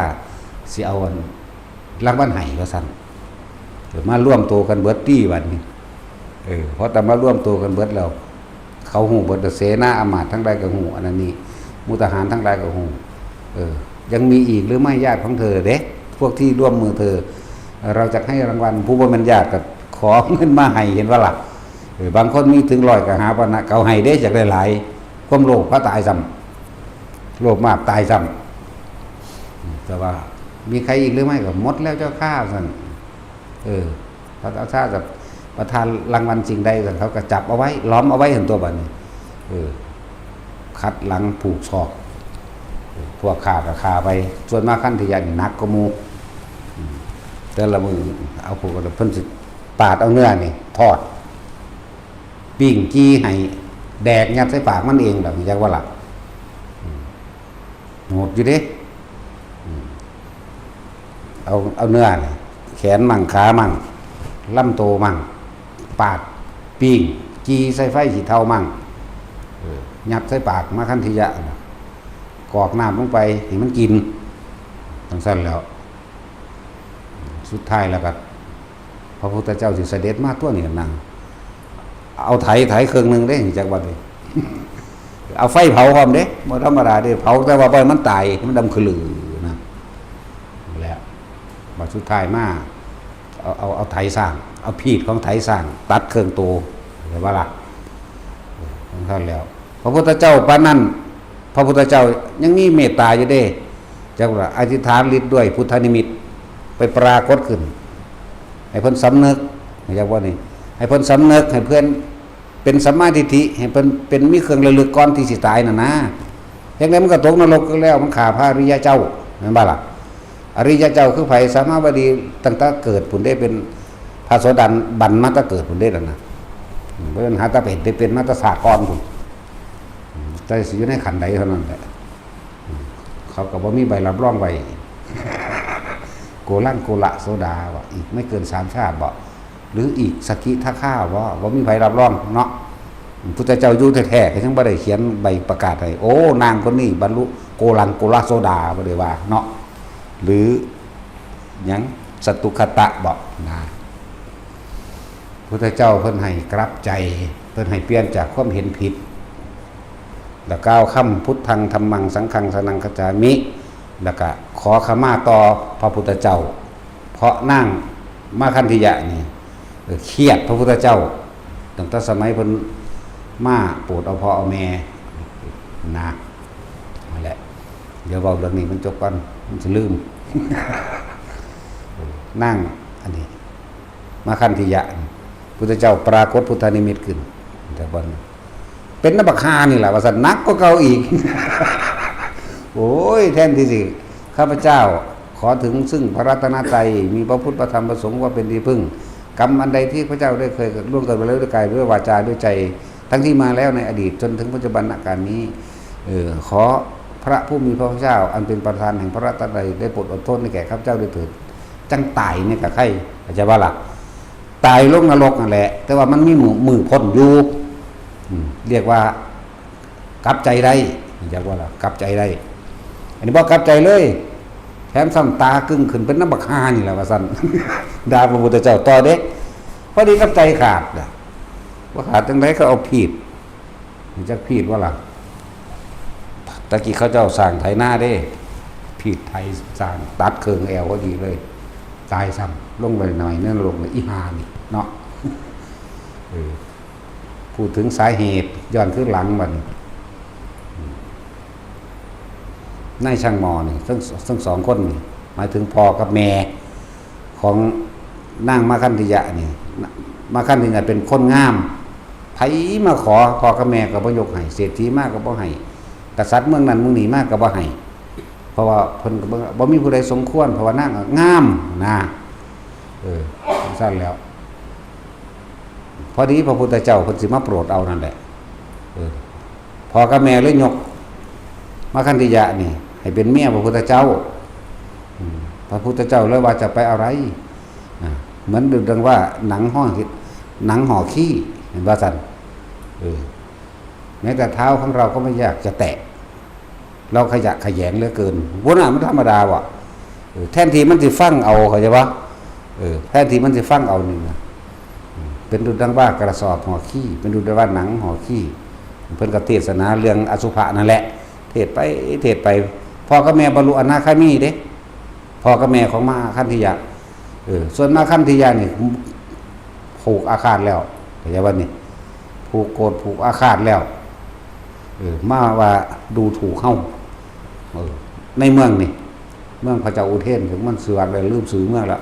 สิเอารางวัลให้ว่าซั่นมาร่วมตัวกันเบิดตี้วันนี้เพราะแต่มาร่วมตัวกันเบิดแล้วเขาฮู้เบิดเสนาอมาตย์ทั้งหลายก็ฮู้อันนั้นนี่มุทหารทั้งหลายก็ฮู้ยังมีอีกหรือไม่ญาติของเธอเด้พวกที่ร่วมมือเธอเราจะให้รางวัลผู้บ่แม่นญาติก็ขอเงินมาให้เห็นว่าล่ะบางคนมีถึง100ก็หาปณะเขาให้เด้จักได้หลายความโลภพระตายซ้ำโลภมากตายซ้ำแต่ว่ามีใครอีกหรือไม่ก็หมดแล้วเจ้าข้าสั่นพระเจ้าจะประทานรางวัลสิ่งใดสั่นเขาก็จับเอาไว้ล้อมเอาไว้เห็นตัวบัดนี้คัดหลังผูกศอกพวกขาก็ขาไปส่วนมากขั้นที่อย่างนักก็มูแต่ละมือเอาพวกก็เพิ่นสิปาดเอาเนื้อนี่ทอดปิ้งจี้ให้แดกยัดใส่ปากมันเองแบบนี้จักว่าล่ะโหดอยู่เด้เอาเนื้อนี่แขนมั่งขามั่งลำโตมั่งปาดปิ้งจี้ใส่ไฟสีเทามั่งยัดใส่ปากมาขั้นที่จะกรอกน้ำลงไปให้มันกินทั้งสั้นแล้วสุดท้ายแล้วก็พระพุทธเจ้าสิเสด็จมาตัวนี้นั่งเอาไถเครื่องนึงได้จากบัดนี้ เอาไฟเผาพร้อมเด้บ่ธรรมดาเด้เผาแต่ว่าบ่มันตายมันดำขลือนะแล้วบัดสุดท้ายมาเอาไถสร้างเอาพีดของไถสร้างตัดเครื่องโตเห็นบ่ล่ะทั้งสั้นแล้วพระพุทธเจ้าปานนั้นพระพุทธเจ้ายังมีเมตตาอยู่เด้จักว่าอธิษฐานฤทธิ์ด้วยพุทธนิมิตไปปรากฏขึ้นให้เพิ่นสำนึกจักว่านี่ให้เพิ่นสำนึกให้เพิ่นเป็นสัมมาทิฏฐิให้เพิ่นเป็นมีเครื่องระลึกก่อนที่สิตายน่ะนะอย่างนั้นมันก็ตกนรกแล้วมันฆ่าพระอริยเจ้าแม่นบ่ล่ะอริยเจ้าคือไผสามาวดีตั้งแต่เกิดพุ่นได้เป็นพระโสดาบันมาตั้งเกิดพุ่นได้แล้วนะบ่ทันหาตาไปเห็นได้เป็นมาตั้งศาสตร์ก่อนพุ่นแต่สิอยู่ในขันใดเท่านั้นแหละเขาก็บ่มีใบรับรองไว้โกละโสดาว่าอีกไม่เกิน3ชาติบ่หรืออีกสกิทาข้าว่ามีใบรับรองเนาะพุทธเจ้าอยู่แท้ๆก็ยังบ่ได้เขียนใบประกาศให้โอ้นางคนนี้บรรลุโกละโสดาบ่ได้ว่าเนาะหรือหยังสตุคตะบ่นะพุทธเจ้าเพิ่นให้กลับใจเพิ่นให้เปลี่ยนจากความเห็นผิดแล้วก้าวค่ำพุทธังธัมมังสังฆังสนังคัจฉามิแล้วก็ขอขมาต่อพระพุทธเจ้าเพราะนั่งมาคันธิยะนี่เครียดพระพุทธเจ้าตั้งแต่สมัยเพิ่นมาโปรดเอาพ่อเอาแม่นะนั่นแหละเดี๋ยวเว้าเรื่องนี้มันจบก่อนมันสิลืม นั่งอันนี้มาคันธิยะพุทธเจ้าปรากฏพุทธนิมิตขึ้นแต่บ่เป็นนบักฮานี่แหละว่าสันนักก็เก่าอีก โอ้ยแทนที่สิข้าพเจ้าขอถึงซึ่งพระรัตนตรัยมีพระพุทธพระธรรมพระสงฆ์ว่าเป็นที่พึ่งกรรมอันใดที่พระเจ้าได้เคยล่วงเกินไปแล้วด้วยกายด้วยวาจาด้วยใจทั้งที่มาแล้วในอดีตจนถึงปัจจุบันการนี้ขอพระผู้มีพระภาคเจ้าอันเป็นประธานแห่งพระรัตนตรัยได้โปรดอดทนให้แก่ข้าพเจ้าด้วยเถิดจังตายเนี่ยกับใครอาจารย์ว่าล่ะตายลงนรกนั่นแหละแต่ว่ามันมีมือพ้นอยู่ เรียกว่ากลับใจได้เรียกว่าล่ะกลับใจได้อันนี้บ่กลับใจเลยแถมซ้ำตากึ่งขึ้นเป็นน้ำบักฮานี่แหละว่าซั่น ด่าพระพุทธเจ้าต่อเด้พอดีกับใจขาดน่ะว่าขาดจังได๋ก็เอาผิดจักผิดว่าล่ะตะกี้เขาเจ้าสร้างไถนาเด้ผิดไทยสร้างตัดเครื่องแอวก็ดีเลยตายซ้ำลงไปหน่อยนั่นลงเลยอีหานี่เนาะ พูดถึงสาเหตุย้อนขึ้นหลังมันนายช่างหมอนี่ทั้งสองคนนี่หมายถึงพ่อกับแม่ของนางมาคันธิยะนี่มาคันธิยะเป็นคนงามไผมาขอพ่อกับแม่ก็บ่ยกให้เศรษฐีมากก็บ่ให้กษัตริย์เมืองนั้นเมืองนี้มากก็บ่ให้เพราะว่าเพิ่นก็บ่มีผู้ใดสมควรเพราะว่านางงามนะสั้นแล้วพอดีพระพุทธเจ้าเพิ่นสิมาโปรดเอานั่นแหละพ่อกับแม่เลยยกมาคันธิยะนี่ให้เป็นเมียพระพุทธเจ้าพระพุทธเจ้าเลยว่าจะไปอะไรเหมือนดึงว่าหนังห่อขี้เห็นว่าซั่นแม้แต่เท้าของเราก็ไม่อยากจะแตะเราขยะขยงเหลือเกินบ่น่ะมันธรรมดาว่ะแทนที่มันสิฟังเอาเข้าใจบ่แทนที่มันสิฟังเอานี่นะเป็นดุจดังว่ากระสอบห่อขี้เป็นดุจดังว่าหนังห่อขี้เพิ่นก็เทศนาเรื่องอสุภะนั่นแหละเทศไปพ่อกับแม่บรรลุอนาคามีเด้พ่อกับแม่ของมาคันธิยะส่วนมาคันธิยะนี่ผูกอาฆาตแล้วเข้าใจบ่นี่ผูกโกรธผูกอาฆาตแล้วมาว่าดูถูกเฮาในเมืองนี่เมืองพระเจ้าอุเทนถึงมันเสือกได้ลืมสื่อเมืองละ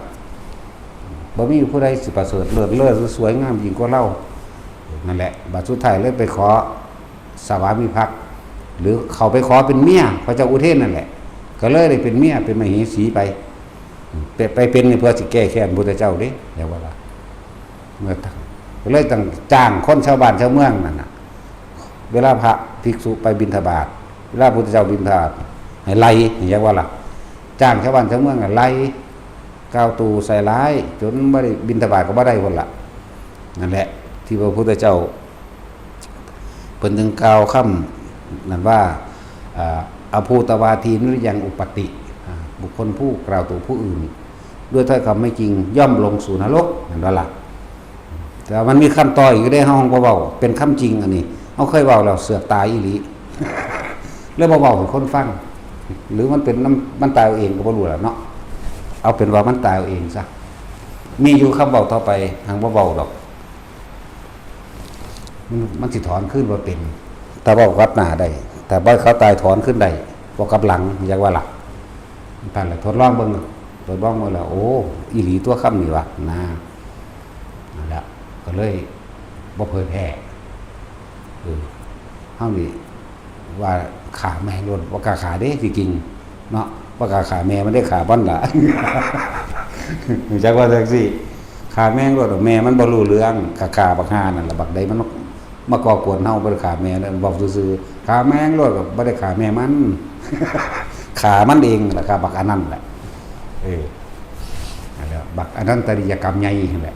บ่มีผู้ใดสิประเสริฐเลิศหรือสวยงามยิ่งกว่าเรานั่นแหละบัดสุดท้ายเลยไปขอสวามิภักดิ์หรือเขาไปขอเป็นเมียพระเจ้าอุเทนนั่นแหละก็เลยได้เป็นเมียเป็นมเหสีไปเป็นเพื่อสิแก้แค้นพุทธเจ้าเด้เรียกว่าล่ะเมื่อก็เลยต้องจ้างคนชาวบ้านชาวเมืองนั่นน่ะเวลาพระภิกษุไปบิณฑบาตเวลาพุทธเจ้าบิณฑบาตให้ไล่เรียกว่าล่ะจ้างชาวบ้านชาวเมืองไล่ก้าวตูใส่ร้ายจนบ่ได้บิณฑบาตก็บ่ได้พุ่นล่ะนั่นแหละที่พระพุทธเจ้าเพิ่นถึงกล่าวคำนั่นว่าอภูตวาทีนิยังอุปติบุคคลผู้กล่าวตัวผู้อื่นด้วยถ้อยคำไม่จริงย่อมลงสู่นรกนั่นว่าล่ะแต่มันมีคำต่ออีกได้ห้องบ่เว้าเป็นคำจริงอันนี้เฮาเคยเว้าแล้วเสือกตายอีหลีแล้วบ่เว้าให้คนฟังหรือมันเป็นมันตายเอาเองก็บ่รู้ล่ะเนาะเอาเป็นว่ามันตายเอาเองซะมีอยู่คำเว้าต่อไปทางบ่เว้าดอกมันสิถอนขึ้นบ่เป็นแต่เว้ากับหน้าได้แต่บ่เขาตายถอนขึ้นได้บ่กับหลังอยากว่าล่ะท่านละทดลองเบิ่งทดลองมาแล้วโอ้อีหลีตัวคำนี่ว่ะนะนั่นแหละก็เลยบ่เผยแพร่เฮานี่ว่าขาแม่ล้วนบ่กล้าขาเด้จริงๆเนาะบ่กล้าขาแม่มันได้ขาบ่อนล่ะ จักว่าจังซี่ขาแม่ล้วนแม่มันบ่รู้เรื่องขาบักห่านั่นล่ะบักใดมันมาก่อกวนเฮาบ่ได้ขาแม่นั่นบอกซื่อๆขาแม่ล้วนก็บ่ได้ขาแม่มัน ขามันเองล่ะครับบักอันนั้นแหละนั่นแหละบักอนันตริยกรรมใหญ่นั่นแหละ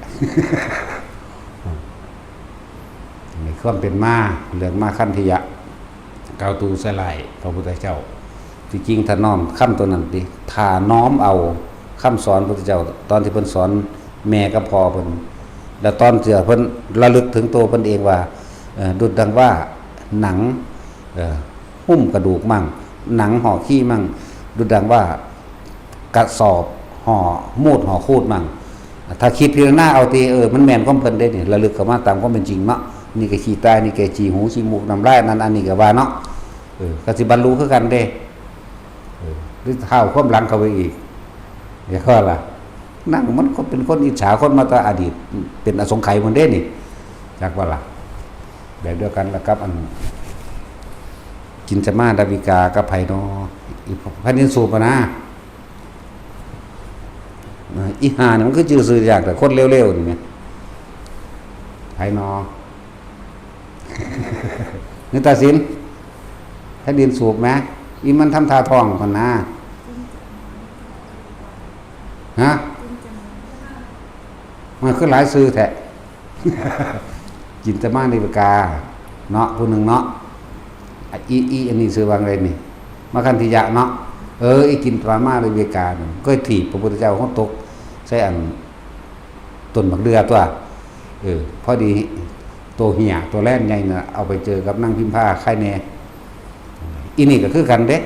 มีความเป็นมาเรื่องมาคันธิยะกาวตูสลายพระพุทธเจ้าจริงๆถ้าน้อมคำตัวนั้นดิถ้าน้อมเอาคำสอนพระพุทธเจ้าตอนที่เพิ่นสอนแม่กับพ่อเพิ่นแล้วตอนเสือเพิ่นระลึกถึงตัวเพิ่นเองว่าดุจดังว่าหนังหุ้มกระดูกมั่งหนังห่อขี้มั่งดุจดังว่ากระสอบห่อมูดห่อคูดมั่งถ้าคิดพิจารณาเอาตีมันแม่นความเพิ่นได้นี่ระลึกเข้ามาตามความเป็นจริงเนาะนี่ก็ขี้ตายนี่ก็จีหูจีมูกน้ำลายนั่นอันนี้ก็ว่าเนาะก็สิบรรลุคือกันเด้หรือเท้าความหลังเข้าไปอีกอย่าข้อล่ะนั่งมันก็เป็นคนอิจฉาคนมาตราอดีตเป็นอสงไขยมันเด้นี่จักว่าล่ะแบบเดียวกันแล้วกับอันกินจะมาดาวิกากับไผนออีพันนิสูปนะอีหาเนี่ยมันคือจื่อซื่ออย่างแต่คนเร็วๆนี่ไงไผนอ นึกตาสินถ้าดินสูบไหมอีมันทำทาทองคนนะฮะมันคือหลายซื้อแท้ จินตมานิวกา เนาะผู้หนึ่งเนาะอีอันนี้ซื้อวางอะไรนี่มาคันธิยะเนาะอีกินปลามาเลยเวกาก็ถีบพระพุทธเจ้าเขาตกใส่อันต้นบักเดือตัวพอดีตัวเหี่ยตัวแรกใหญ่น่ะเอาไปเจอกับนั่งพิมพ์ผ้าไข่แน่อีนี่ก็คือกันเด้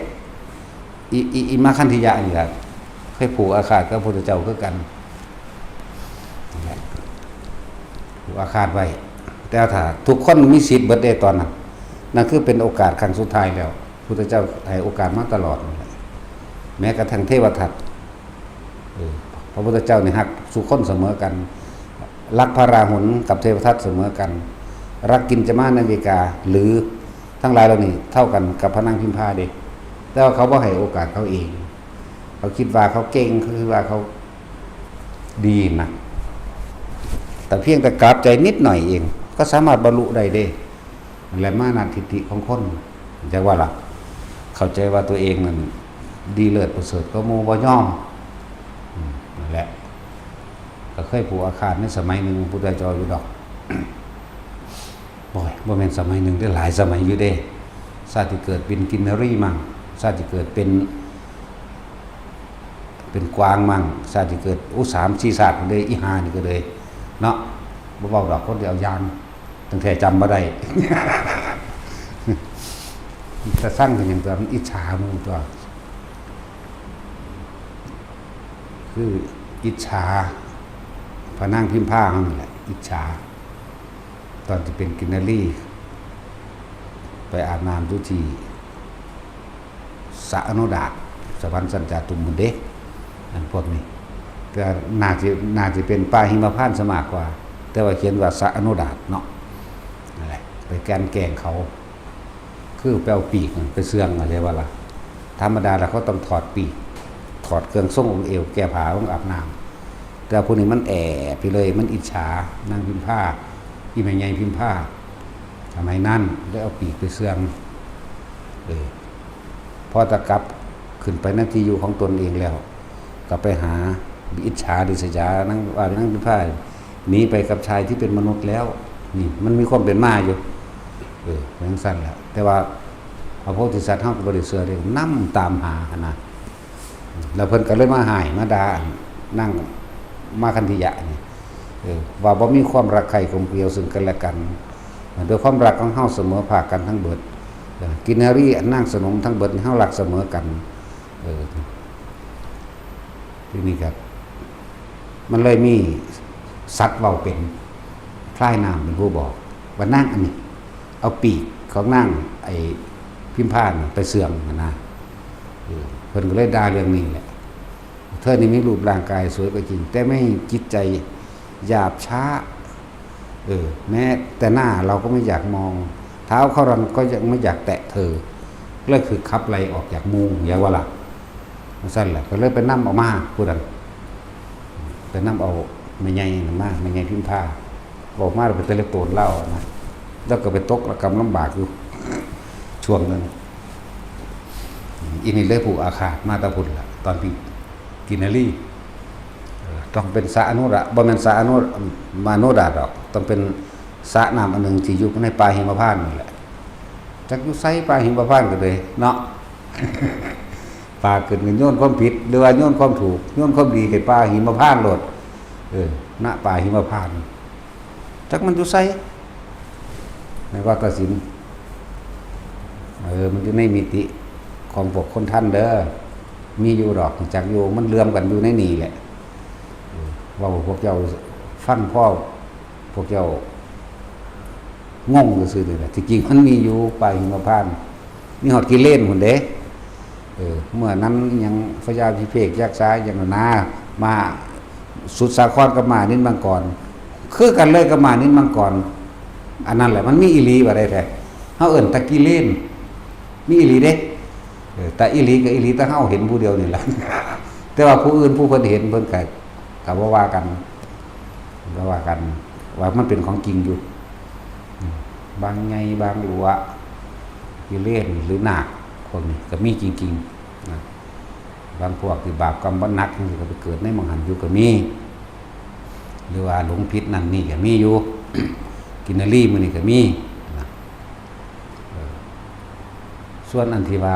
อีมาคันธิยะนี่แหละเคยผูกอาคาตกับพระพุทธเจ้าคือกันผูกอาคาตไว้แต่ถ้าทุกคนมีสิทธิ์เบิดได้ตอนนั้นนั่นคือเป็นโอกาสครั้งสุดท้ายแล้วพุทธเจ้าให้โอกาสมาตลอดแม้กระทั่งเทวทัตพระพุทธเจ้านี่ฮักสุคนเสมอกันรักพระราหุลกับเทวทัตเสมอกันรักกินจมานาวิกาหรือทั้งหลายเหล่านี้เท่ากันกับพระนางพิมพาเด็กแต่ว่าเขาบ่ให้โอกาสเขาเองเขาคิดว่าเขาเก่งคือว่าเขาดีนะแต่เพียงแต่กราบใจนิดหน่อยเองก็สามารถบรรลุได้เด้และมานะทิฏฐิของคนจะว่าล่ะเข้าใจว่าตัวเองนั้นดีเลิศประเสริฐก็โมบ่ย่อมนั่นแหละก็เคยผูกอาคาตในสมัยหนึ่งพุทธเจ้าอยู่ดอกบ่แม่นสมัยหนึ่งได้หลายสมัยอยู่เด้ชาติเกิดเป็นกินนรีมั่งชาติเกิดเป็นกวางมั่งชาติเกิด3-4 ชาติเลยอีหานี่ก็เลยเนาะบ่เว้าดอกคนเดียวยานตั้งแต่จำบ่ได้ จะสร้างกันอย่างตัวมันอิจฉาหมู่ตัวคืออิจฉาพระนางพิมพาเขานี่แหละอิจฉาตอนที่เป็นกินนารีไปอาบน้ำทุกทีสะอนุดาตสวรรค์สัญจาตุมมุนเดะนั่นพวกนี้ก็น่าจะเป็นป่าหิมพานต์สมากกว่าแต่ว่าเขียนว่าสะอนุดาตเนาะอะไรไปแกล้งเขาคือไปเอาปีกไปเสื่องอะไรวะล่ะธรรมดาแล้วเขาต้องถอดปีกถอดเครื่องทรงองค์เอวแก้ผ้าองค์อาบน้ำแต่พวกนี้มันไปเลยมันอิจฉานางพิมพาอีแม่ใหญ่พิมพาทำไมนั่นได้เอาปีกไปเสื่องพอตะกลับขึ้นไปนั่งที่อยู่ของตนเองแล้วก็ไปหาอิจฉาดิษยานั่งพิมพาหนีไปกับชายที่เป็นมนุษย์แล้วนี่มันมีความเป็นมาอยู่เหมือนสั้นแหละแต่ว่าพระโพธิสัตว์เฮาก็บ่ได้เชื่อเด้นำตามหาขนาดแล้วเพิ่นก็เลยมาหายมาด่านั่งมาคันธิยะนี่ว่าบ่มีความรักใคร่กลมเกลียวซึ่งกันและกันด้วยความรักของเฮาเสมอภาคกันทั้งเบิดกินนารีนั่งสนมทั้งเบิดเฮารักเสมอกันทีนี้ครับมันเลยมีสัตว์เว้าเป็นพลายน้ำเป็นผู้บอกว่านั่งอันนี้เอาปีกของนั่งไอ้พิมพานไปเสื่อมนะเพิ่นก็เลยด่าเรื่องนี้แหละเธอนี่มีรูปร่างกายสวยก็จริงแต่ไม่จิตใจหยาบช้าแม้แต่หน้าเราก็ไม่อยากมองเท้าเขารังก็ยังไม่อยากแตะเธอเลยคือขับไล่ออกจากมุงอย่างว่าล่ะสั้นแหละก็เลยไปนั่มเอามาพูดกันไปนั่มเอาไม่ใหญ่มาไม่ใหญ่พิมพาบอกมาเราไปเตะเล็บโตนเล่านะแล้วก็ไปตกระกำลำบากอยู่ช่วงนึงอินี่เลยผูกอาคาตมาตะพุ่นล่ะตอนปีกินนารีต้องเป็นสะอนุระบ่แม่นสะอนุมาโนดาดอกต้องเป็นสระน้ำอันหนึ่งที่อยู่ในป่าหิมพานต์นี่แหละจักอยู่ไสป่าหิมพานต์ก็เลยเนาะ ป่าเกิดโยนความผิดหรือว่าโยนความถูกโยนความดีให้ป่าหิมพานต์โลดณป่าหิมพานต์จักมันอยู่ไสในวัดกสิณมันอยู่ในมิติของพวกคนท่านเด้อมีอยู่ดอกจักอยู่มันเลื่อมกันอยู่ในนี่แหละว่าพวกเจ้าฟังพ่อพวกเจ้างงซื่อๆนี่แหละที่จริงมันมีอยู่ป่าหิมพานต์มีฮอดกิเลนพุ่นเด้เมื่อนั้นยังพญาพิเภกยักษ์ซ้ายอย่างนามาสุดสาครกับมานินมังกรคือกันเลยกับมานินมังกรอันนั้นแหละมันมีอีหลีว่าได้แท้เฮาเอิ้นตะกิเลนมีอีหลีเด้แต่อีหลีกับอีหลีแต่เฮาเห็นผู้เดียวนี่แหละ แต่ว่าผู้อื่นผู้เพิ่นเห็นเพิ่นก็บ่ว่ากันว่ามันเป็นของจริงอยู่บางไงบางหลัวกิเลสหรือนาคพวกนี้ก็มีจริงๆนะบางพวกที่บาปกรรมบ่หนักนี่ก็ไปเกิดในหม้องหันอยู่ก็มีหรือว่าหลงผิดนั่นนี่ก็มีอยู่ กินนารีมื้อนี้ก็มีนะ ส่วนอันที่ว่า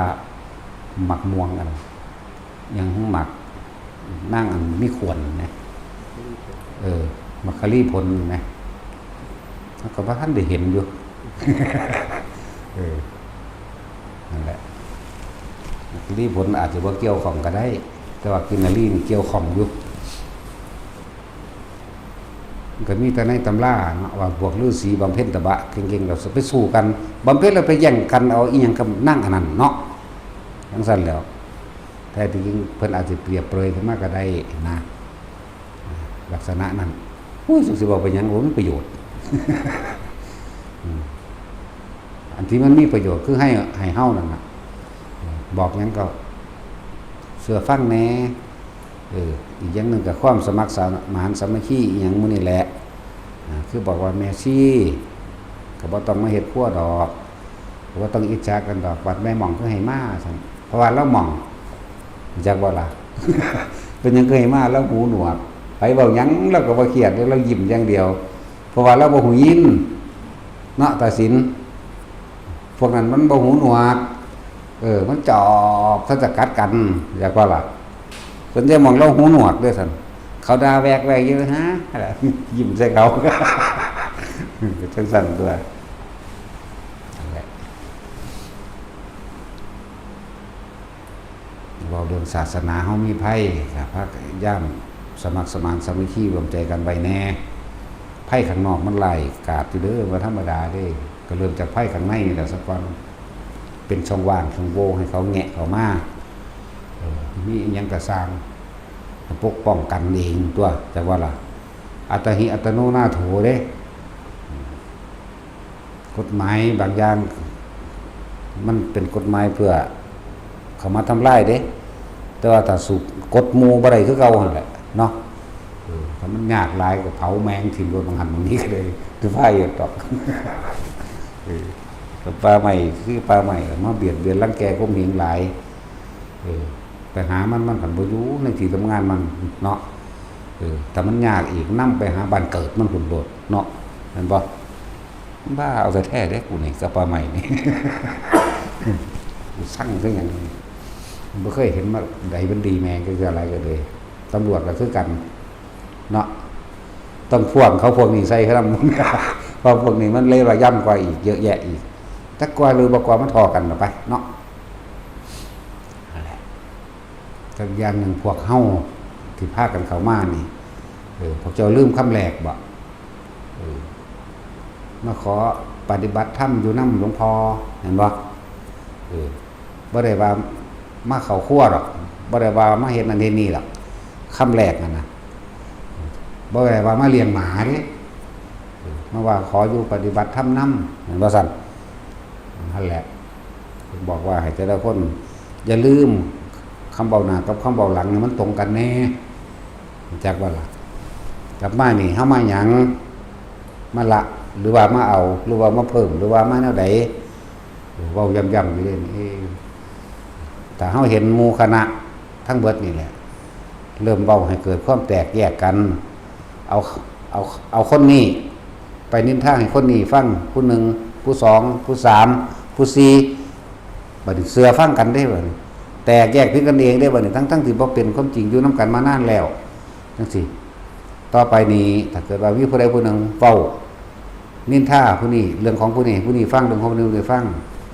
หมักม่วงกันยังหมักนั่งอันมีขวนนะมักคลีผลนะแล้วก็ว่าท่านได้เห็นอยู่ นั่นแหละมักคลีผลอาจจะว่าเกี่ยวของก็ได้แต่ว่ากินนารีนี่เกี่ยวของอยู่ก็มีแต่ในตำราว่าพวกฤาษีบำเพ็ญตบะเก่งๆเราไปสู้กันบำเพ็ญเราไปแย่งกันเอาอีหยังกับนั่งอันนั้นเนาะทั้งสั้นแล้วแท้จริงเพิ่นอาจจะเปรียบเปรยขึ้นมาก็ได้นะลักษณะนั้นสุสิบอกไปยังว่ามีประโยชน์ อันที่มันมีประโยชน์คือให้เฮานั่นน่ะบอกยังก็เสื้อฟังแน่อีกอย่างหนึ่งกับความสมัครสมานสามัคคีอีกอย่างมื้อนี่แหละคือบอกว่าแม่ซี่ก็บ่ต้องมาเฮ็ดครัวดอกบ่ต้องอิจฉากันดอกวัดแม่หม่องคือให้มาซั่นเพราะว่าเราหม่องจักบ่ล่ะ เป็นหยังเคยมาแล้วหูหนวกไปเว้าหยังเราก็บ่เครียดเรายิ้มอย่างเดียวเพราะว่าเราบ่หูยินเนาะตาสินพวกนั้นมันบ่หูหนวกมันจอบเขาจะกัดกันจักบ่ล่ะเพิ่นจะมองเราหูหนวกด้วยซั่นเขาด่าแวกๆอยู่ฮะยิ้มใส่เขาจังซั่นตัวนั่นแหละเว้าเรื่องศาสนาเฮามีไผพระย่ามสมัครสมานสามัคคีรวมใจกันไว้แน่ไผข้างนอกมันไล่กาดอยู่เด้อว่าธรรมดาเด้ก็เริ่มจากไผข้างในนี่แหละสักวันเป็นช่องว่างช่องโหว่ให้เขาแงะเข้ามามีอิหยังก็สร้างปกป้องกันเองตัวจักว่าล่ะอัตหิอัตโนนาโถเด้กฎหมายบางอย่างมันเป็นกฎหมายเพื่อเขามาทำลายเด้แต่ว่าถ้าสุกฎหมู่บ่ได้คือเก่าหั่นแหละเนาะถ้ามันยากหลายก็เผาแมงถิ่มโดนบางหันบางนี้ก็เลยคือไฟตอกปลาใหม่คือปลาใหม่มาเบียดเบียนรังแกก็มีหลายไปหามันผันบ่อยู่ในที่ทำงานมันเนาะแต่มันยากอีกนำไปหาบ้านเกิดมันหุ่นโดดเนาะเห็นบ่บ้าเอาแต่แท้เด้กูนี่กับปลาใหม่นี่ สั่งคือหยังบ่เคยเห็นมาใดมันดีแม่งก็คืออะไรก็เลยตำรวจก็คือกันเนาะต้องพ่วงเขาพวกนี้ใส่เขานำ เพราะพวกนี้มันเลวย่ำกว่าอีกเยอะแยะอีกถ้ากว่าหรือบ่กว่ามันทอกันไปเนาะแต่อย่างหนึ่งพวกเฮาที่พากันเข้ามานี่พวกเจ้าลืมคำแรกบ่มาขอปฏิบัติธรรมอยู่นำหลวงพ่อเห็นบ่บ่ได้ว่ามาเข้าครัวหรอกบ่ได้ว่ามาเฮ็ดนั่นเฮ็ดนี่หรอกคำแรกนั่นน่ะบ่ได้ว่ามาเลี้ยงหมาเด้มาว่าขออยู่ปฏิบัติธรรมนำเห็นบ่ซั่นนั่นแหละบอกว่าให้แต่ละคนอย่าลืมคำเบาหน้ากับคำเบาหลังนี่มันตรงกันแน่จักว่าล่ะกลับมานี่เฮามาหยังมาละหรือว่ามาเอาหรือว่ามาเพิ่มหรือว่ามาแนวใดเว้าย่ำๆอยู่เด้นี่แต่เฮาเห็นหมู่คณะทั้งเบิดนี่แหละเริ่มเว้าให้เกิดความแตกแยกกันเอาคนนี้ไปนินทาให้คนนี้ฟังผู้หนึ่งผู้สองผู้สามผู้สี่บัดนี้เสือฟังกันได้บัดนี้แตกแยกพิกันเองได้บัดนี้ทั้งที่บ่เป็นความจริงอยู่นำกันมานานแล้วจังซี่ต่อไปนี้ถ้าเกิดว่ามีผู้ใดผู้หนึ่งเว้านินทาผู้นี้เรื่องของผู้นี้ฟังเรื่องของผู้นี้ฟัง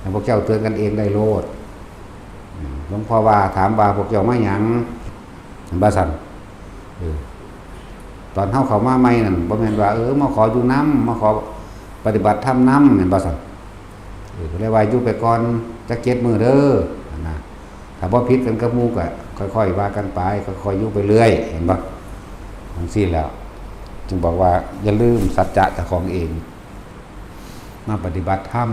ให้พวกเจ้าเตือนกันเองได้โลดหลวงพ่อว่าถามว่าพวกเจ้ามาหยังบ่ซั่นตอนเฮาเข้ามาใหม่นั่นบ่แม่นว่ามาขออยู่นำมาขอปฏิบัติธรรมนำแม่นบ่ซั่นก็เลยว่าอยู่ไปก่อนจัก7มื้อเด้อนะถ้าบ่ผิดกันกับหมู่ก็ค่อยๆว่ากันไปค่อยๆอยู่ไปเรื่อยเห็นบ่จังซี่แล้วจึงบอกว่าอย่าลืมสัจจะเจ้าของเองมาปฏิบัติธรรม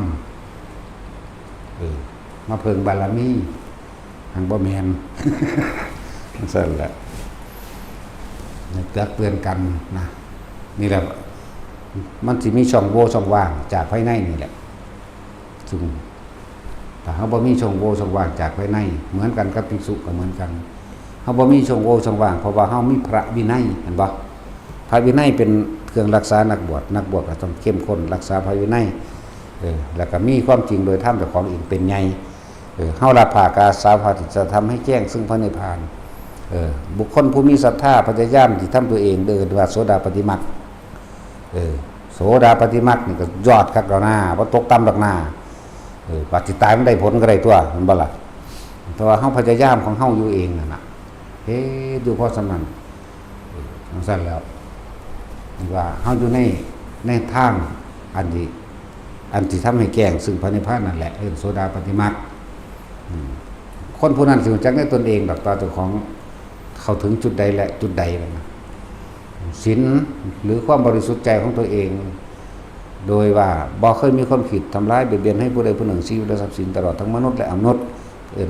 มาเพิ่งบารมีหังบ่แม่น ซั่นแหละตักเตือนกันนะนี่แหละมันสิมีช่องโหว่ช่องว่างจากภายในนี่แหละซึ่งถ้าเฮาบ่มีช่องโหว่ช่องว่างจากภายในเหมือนกันกับภิกษุก็เหมือนกันเฮาบ่มีช่องโหว่ช่องว่างเพราะว่าเฮามีพระวินัยเห็นบ่พระวินัยเป็นเครื่องรักษานักบวชก็ต้องเข้มข้นรักษาพระวินัยแล้วก็มีความจริงโดยธรรมเจ้าของเองเป็นใหญ่ เฮาละภากาสาวาที่จะทำให้แจ้งซึ่งพระนิพพานบุคคลผู้มีศรัทธาพยายามที่ทำตัวเองเดินว่าโสดาปฏิมรรคโสดาปฏิมรรคนี่ก็ยอดคักแล้วนะบ่ตกต่ำดอกหน้าปฏิตายมันได้ผลก็ได้ตัวมันบ่ล่ะแต่ว่าเฮาพยายามของเฮาอยู่เองนั่นน่ะอยู่เพราะสำนั้นจังซั่นแล้วว่าเฮาอยู่ในทางอันที่ทำให้แจ้งซึ่งพระนิพพานนั่นแหละโสดาปฏิมรรคคนผู้นั้นสิรู้จักในตนเองดอกตาตัวของเข้าถึงจุดใดและจุดใดนะศีลหรือความบริสุทธิ์ใจของตัวเอง โดยว่าบ่เคยมีความผิดทำร้ายเบียดเบียนให้ผู้ใดผู้หนึ่งชีวิตและทรัพย์สินตลอดทั้งมนุษย์และอมนุษย์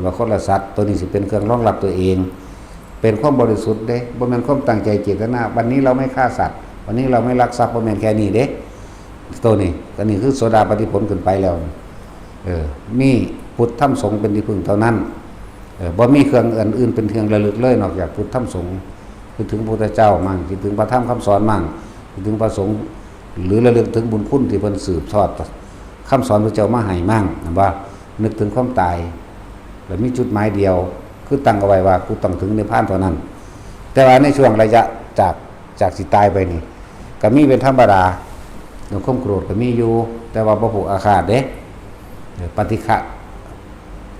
ว่าคนละสัตว์ตัวนี้สิเป็นเครื่องรองรับตัวเองเป็นความบริสุทธิ์เด้บ่แม่นความตั้งใจเจตนาวันนี้เราไม่ฆ่าสัตว์วันนี้เราไม่ลักทรัพย์บ่แม่นแค่นี้เด้ตัวนี้ก็นี่คือโสดาปฏิผลขึ้นไปแล้วมีพุทธธรรมสงฆ์เป็นที่พึ่งเท่านั้นบ่มีเครื่องอื่นเป็นเครื่องระลึกเลยนอกจากพุทธธรรมสงฆ์คือถึงพระพุทธเจ้ามั่งคิดถึงพระธรรมคำสอนมั่งคิดถึงพระสงฆ์หรือระลึกถึงบุญคุณที่เพิ่นสืบทอดคำสอนพระเจ้ามาให้มั่งว่านึกถึงความตายแล้วมีจุดหมายเดียวคือตั้งเอาไว้ว่ากูต้องถึงนิพพานเท่านั้นแต่ว่าในช่วงระยะจากสิตายไปนี่ก็มีเป็นธรรมดาเรื่องความโกรธก็มีอยู่แต่ว่าบ่ผูกอาฆาตเด้ปฏิฆะ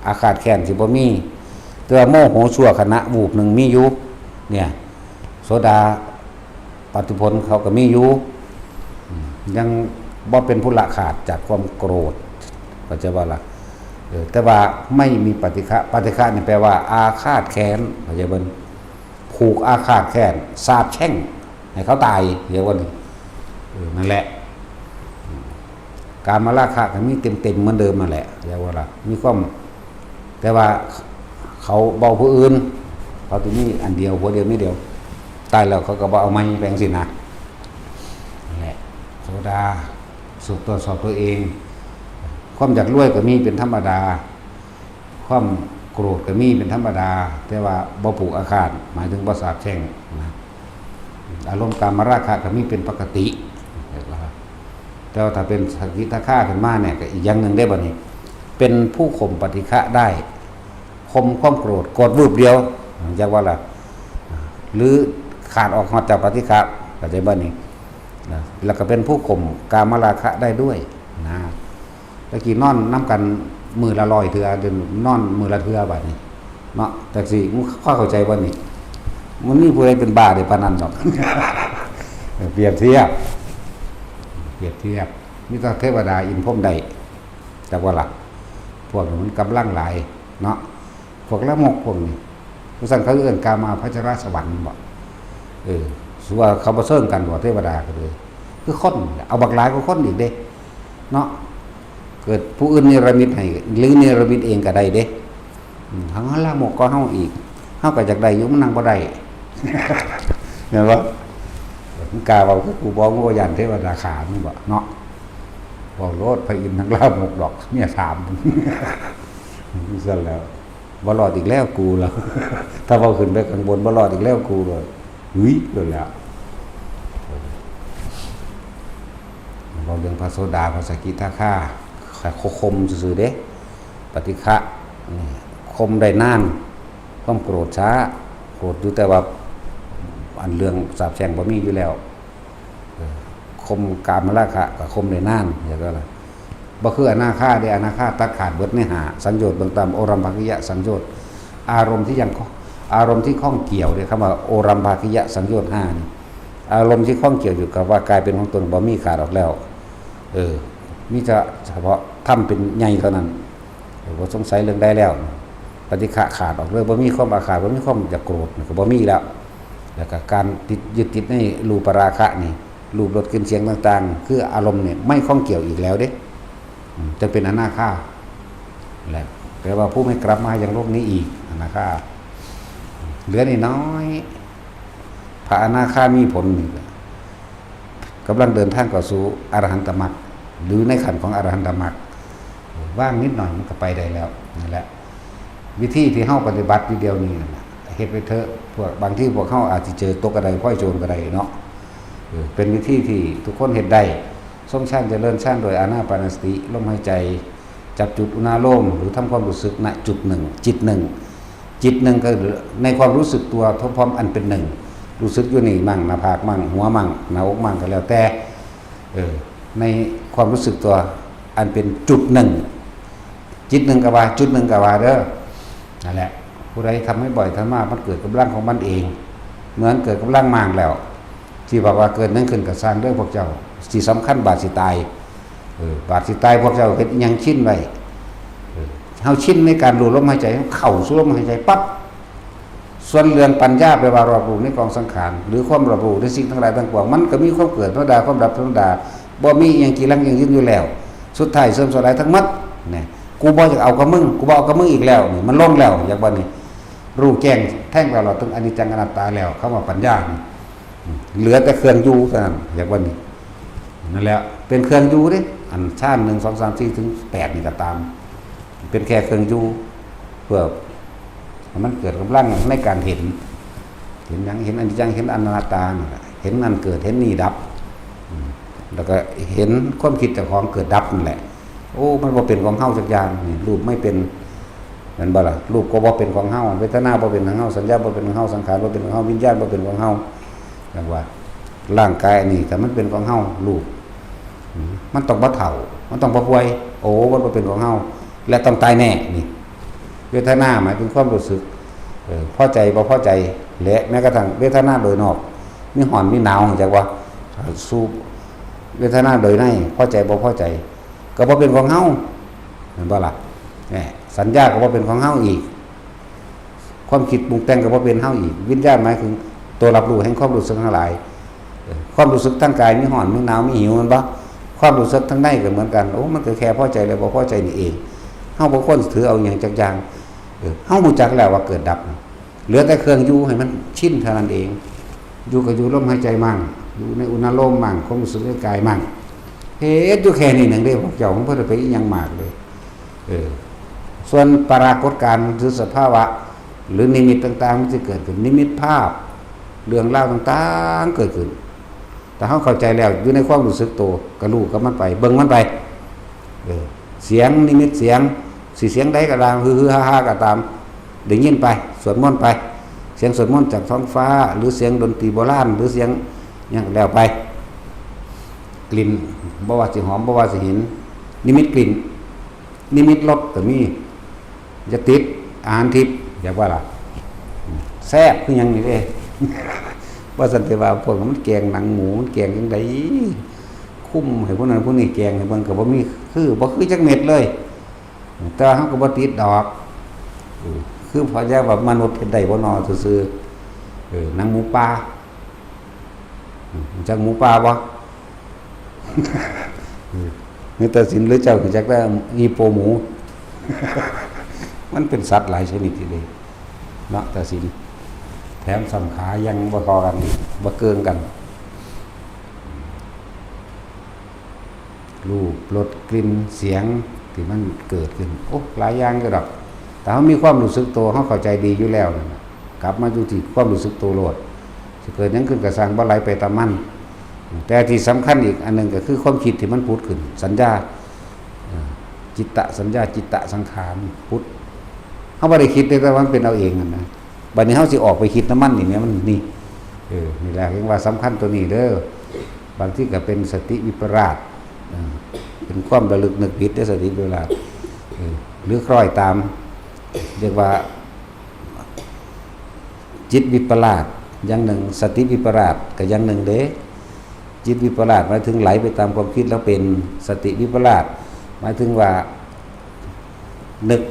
อาฆาตแค้นสิบ่มีแต่ว่าโมโหชั่วขณะวูบหนึ่งมีอยู่เนี่ยโสดาปฏิผลเขาก็มีอยู่ยังบ่เป็นผู้ละขาดจากความโกรธก็จะว่าล่ะแต่ว่าไม่มีปฏิฆะนี่แปลว่าอาฆาตแค้นก็จะเป็นผูกอาฆาตแค้นสาปแช่งให้เขาตายเดี๋ยววันนี้นั่นแหละการมาราคะก็มีเต็มเหมือนเดิมมาแหละเรียกว่าล่ะมีความแต่ว่าเขาเบาผู้อื่นเขาที่นี่อันเดียวหัวเดียวไม่เดียวตายแล้วเขาก็บ่เอาไม้แปลงสินะนั่นแหละโสดาสุดตรวจสอบตัวเองความอยากรวยก็มีเป็นธรรมดาความโกรธก็มีเป็นธรรมดาแต่ว่าบ่ผูกอาฆาตหมายถึงบ่สาปแช่งนะอารมณ์กามราคะก็มีเป็นปกติแต่ว่าถ้าเป็นสกิทาฆาขึ้นมาเนี่ยก็อีกอย่างหนึ่งได้บ่นี่เป็นผู้ข่มปฏิฆะได้ข่มความโกรธวืบเดียวอย่างว่าล่ะหรือขาดออกมาจากปฏิฆะก็ได้บ่นี่แล้วก็เป็นผู้ข่มกามราคะได้ด้วยนะตะกี้นอนน้ำกันมือละ100เทื่อเดินนอนมือละเทื่อบัดนี้เนาะแต่สิเข้าใจบ่นี่มันมีผู้ใดเป็นบ้าได้ปานนั้นดอก เปรียบเทียบมีแต่เทวดาอินพรหมได้แต่ว่าล่ะพวกมันกำลังหลายเนาะพวกละมกพวกนี้ผู้สั่งเขาเอื้อนกามาพระจราสวรรค์บ่สุว่าเขาบ่เซิงกันบ่เทวดาก็เลยคือคนเอาบักหลายก็คนอีกเด้เนาะเกิดผู้อื่นเนรมิตให้หรือเนรมิตเองก็ได้เด้ทางละมกก็เฮาอีกเฮาก็อยากได้อยู่มันนั่งบ่ได้ เห็นบ่มันกาว่ากูบ่งูยันเทวดาขามึงบ่เนาะบ่โลดพระอินทร์ทั้งลาหมกดอกเมียถามซั่นแล้วบ่รอดอีกแล้วกูแล้วถ้าเว้าขึ้นไปข้างบนบ่รอดอีกแล้วกูเลยหึยโดนแล้วเราเรื่องพระโสดาพระสกิทาคาคมซื่อๆเด้ปฏิฆะคมได้นานความโกรธช้าโกรธอยู่แต่ว่าอันเรื่องสาปแช่งบ่มีอยู่แล้วคมกามราคะกับคมได้นานอย่างก็ล่ะบ่คืออนาคาได้อนาคาตัดขาดเบิดในหาสัญโยชน์เบื้องต่ำโอรัมภคิยะสัญโยชน์อารมณ์ที่ข้องเกี่ยวเนี่ยคำว่าโอรัมภคิยะสัญโยชน์5นี่อารมณ์ที่ข้องเกี่ยวอยู่กับว่ากลายเป็นของตนบ่มีขาดออกแล้วมีจะเฉพาะทำเป็นใหญ่เท่านั้นบ่สงสัยเรื่องได้แล้วปฏิฆะขาดออกเลยบ่มีความอาฆาตบ่มีความอยากโกรธก็บ่มีแล้วก็การยึดติดในรูปราคะนี่รูปรสกลิ่นเสียงต่างๆคืออารมณ์เนี่ยไม่ข้องเกี่ยวอีกแล้วเด้จะเป็นอนาคาแหละแปลว่าผู้ไม่กลับมายังโลกนี้อีกอนาคาเหลือนี่น้อยพระอนาคามีผลนี่กำลังเดินทางเข้าสู่อรหันตมรรคหรือในขั้นของอรหันตมรรคว่างนิดหน่อยมันก็ไปได้แล้วนั่นแหละวิธีที่เฮาปฏิบัติทีเดียวนี้เฮ็ดไปเถอะพวกบางที่พวกเฮาอาจสิเจอตกกระไดพ้อยโจรกระไดเนาะเป็นวิธีที่ทุกคนเฮ็ดได้ทรงฌานเจริญฌานโดยอานาปานสติลมหายใจใจ จับจุดอุณาโลมหรือทำความรู้สึกณจุดหนึ่งจิตหนึ่งก็ในความรู้สึกตัวพร้อมอันเป็นหนึ่งรู้สึกอยู่นี่มั่งหน้าผากมั่งหัวมั่งหน้าอกมั่งก็แล้วแต่ในความรู้สึกตัวอันเป็นจุดหนึ่งจิตหนึ่งกับว่าจุดหนึ่งกับว่าเด้อนั่นแหละผู้ใดทำให้บ่อยทำมากมันเกิดกับร่างของมันเองเหมือนเกิดกับร่างมั่งแล้วที่บอกว่าเกิดนั่นขึ้นกับสร้างเรื่องพวกเจ้าที่สำคัญบาดสิตายบาดสิตายพวกเจ้าเป็นยังชินไว้เฮาชินในการดูลมหายใจเข้าสู่ลมหายใจปั๊บส่วนเรื่องปัญญาไปว่ารอบรู้ในกองสังขารหรือความรอบรู้ในสิ่งทั้งหลายทั้งปวงมันก็มีความเกิดธรรมดาความดับธรรมดาบ่มีอย่างกี่ลังอย่างยืนอยู่แล้วสุดท้ายเสื่อมสลายทั้งหมดเนี่ยกูบ่จะเอากับมึงกูบ่เอากับมึงอีกแล้วนี่มันลงแล้วอย่างบัดนี้รู้แจ้งแท่งเราถึงอนิจจังอนัตตาแล้วคำว่าปัญญาเหลือแต่เครื่องอยู่เท่านั้นอย่างบัดนี้นั่นแหละเป็นเครื่องอยู่เด้อันชาติ1 2 3 4ถึง8นี่ก็ตามเป็นแค่เครื่องอยู่เพื่อมันเกิดกำลังในการเห็นอย่างเห็นอนิจจังเห็นอนัตตาเห็นนั่นเกิดเห็นนี่ดับแล้วก็เห็นความคิดเจ้าของเกิดดับนั่นแหละโอ้มันบ่เป็นของเฮาสักอย่างนี่รูปไม่เป็นนั่นบ่ล่ะรูปก็บ่เป็นของเฮาเวทนาบ่เป็นของเฮาสัญญาบ่เป็นของเฮาสังขารบ่เป็นของเฮาวิญญาณบ่เป็นของเฮาอย่างว่าร่างกายนี่แต่มันเป็นของเฮารูปมันต้องบ่เฒ่ามันต้องบ่ป่วยโอ้มันบ่เป็นของเฮาและต้องตายแน่นี่เวทนาหมายถึงความรู้สึกพอใจบ่พอใจและแม้กระทั่งเวทนาโดยนอกมีร้อนมีหนาวจักว่าสู้เวทนาโดยในพอใจบ่พอใจก็บ่เป็นของเฮาเห็นบ่ล่ะสัญญาก็บ่เป็นของเฮาอีกความคิดปรุงแต่งก็บ่เป็นเฮาอีกวิญญาณหมายถึงตัวรับรู้แห่งความรู้สึกทั้งหลายความรู้สึกทางกายมีร้อนมีหนาวมีหิวมันบ่ความรู้สึกทางในก็เหมือนกันโอ้มันก็แค่พอใจและบ่พอใจนี่เองเฮาบ่ควรถือเอาอย่างจักอย่างเฮารู้จักแล้วว่าเกิดดับเหลือแต่เครื่องอยู่ให้มันชินเท่านั้นเองอยู่ก็อยู่ลมหายใจมั่งอยู่ในอุณาโลมมั่งความรู้สึกในกายมั่งเฮ็ดอยู่แค่นี้นึงเด้พวกเจ้าของเพิ่นไปอีหยังมากเลยส่วนปรากฏการณ์หรือสภาวะหรือนิมิตต่างๆมันจะเกิดขึ้นนิมิตภาพเรื่องราวต่างๆเกิดขึ้นแต่เฮาเข้าใจแล้วอยู่ในความรู้สึกตัวก็รู้กับมันไปเบิ่งมันไปเสียงนิมิตเสียงสิเสียงใดก็ตามฮือๆฮ่าๆก็ตามได้ยินไปสวดมนต์ไปเสียงสวดมนต์จากท้องฟ้าหรือเสียงดนตรีโบราณหรือเสียงหยังแล้วไปกลิ่นบ่ว่าสิหอมบ่ว่าสิเห็นนิมิตกลิ่นนิมิตรสก็มีจะติดอาหารทิพย์อยากว่าล่ะแซ่บคือหยังนี่เด้ ว่าสันติว่าพวกมันแกงหนังหมูมันแกงจังได๋คุ้มให้พวกนั้นพวกนี้แกงให้เบิ่งก็บ่มีบ่คือจักเม็ดเลยแต่เฮาก็บ่ติดดอกคือพอจะว่ามนุษย์เฮ็ดได้บ่นอซื่อๆหนังหมูป่าจักหมูป่าบ่ นี่แต่สินหรือเจ้าจักได้อีโปหมู มันเป็นสัตว์หลายชนิดทีเดียวเนาะแต่สินแถมสัมขายังบ่พอกันบ่เกินกันรูปรสกลิ่นเสียงที่มันเกิดขึ้นโอ้หลายอย่างก็ดอกแต่เฮามีความรู้สึกตัวเฮาเข้าใจดีอยู่แล้วนั่นกลับมาอยู่ที่ความรู้สึกตัวโลดสิเกิดหยังขึ้นก็สร้างบ่ไหลไปตามมันแต่ที่สำคัญอีกอันนึงก็คือความคิดที่มันพุดขึ้นสัญญาจิตตะสัญญาจิตตะสังขารพุดเฮาบ่ได้คิดแต่ว่ามันเป็นเอาเองนั่นนะบัดนี้เฮาสิออกไปคิดน้ำมันนี่แม่มันนี่นี่แหละเรียกว่าสำคัญตัวนี้เด้อบางทีก็เป็นสติวิปราสเป็นความระลึกนึกผิดได้สติวิปราสหรือคล้อยตามเรียกว่าจิตวิปลาสอย่างหนึ่งสติวิปราสก็อย่างหนึ่งเด้จิตวิปลาสหมายถึงไหลไปตามความคิดแล้วเป็นสติวิปลาสหมายถึงว่านึก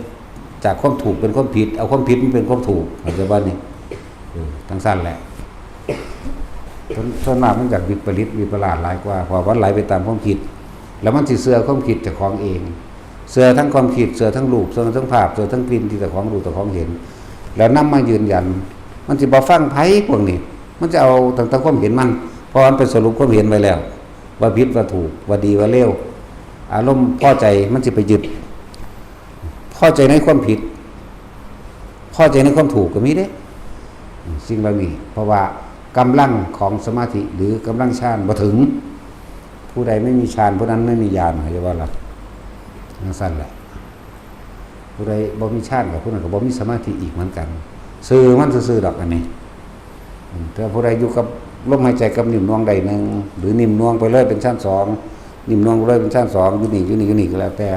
จากความถูกเป็นความผิดเอาความผิดมันเป็นความถูกเข้าใจบ่นี่ทั้งสั้นแหละส่วนมากมันจากวิปริตวิปลาสหลายกว่าเพราะว่าไหลไปตามความคิดแล้วมันสิเชื่อความคิดเจ้าของเองเชื่อทั้งความคิดเชื่อทั้งรูปเชื่อทั้งภาพเชื่อทั้งกลิ่นที่เจ้าของรู้เจ้าของเห็นแล้วนำมายืนยันมันสิบ่ฟังไผพวกนี้มันจะเอาตั้งแต่ความเห็นมันเพราะมันเป็นสรุปความเห็นไว้แล้วว่าผิดว่าถูกว่าดีว่าเลวอารมณ์พอใจมันสิไปยึดพอใจในความผิดพอใจในความถูกก็มีเด้สิ่งเหล่านี้เพราะว่ากำลังของสมาธิหรือกำลังฌานบ่ถึงผู้ใดไม่มีฌานผู้นั้นไม่มีญาณเข้าใจว่าล่ะนั่นสั่นแหละ ผู้ใดบ่มีฌานกับผู้นั้นก็บ่มีสมาธิอีกเหมือนกันซื่อมันซื่อๆดอกอันนี้แต่ผู้ใดอยู่กับลมหายใจกับนิ่มนวงใดหนึ่งหรือนิ่มนวงไปเลยเป็นชั้น2นิ่มนวงไปเลยเป็นชั้น2อยู่นี่ก็แล้วแต่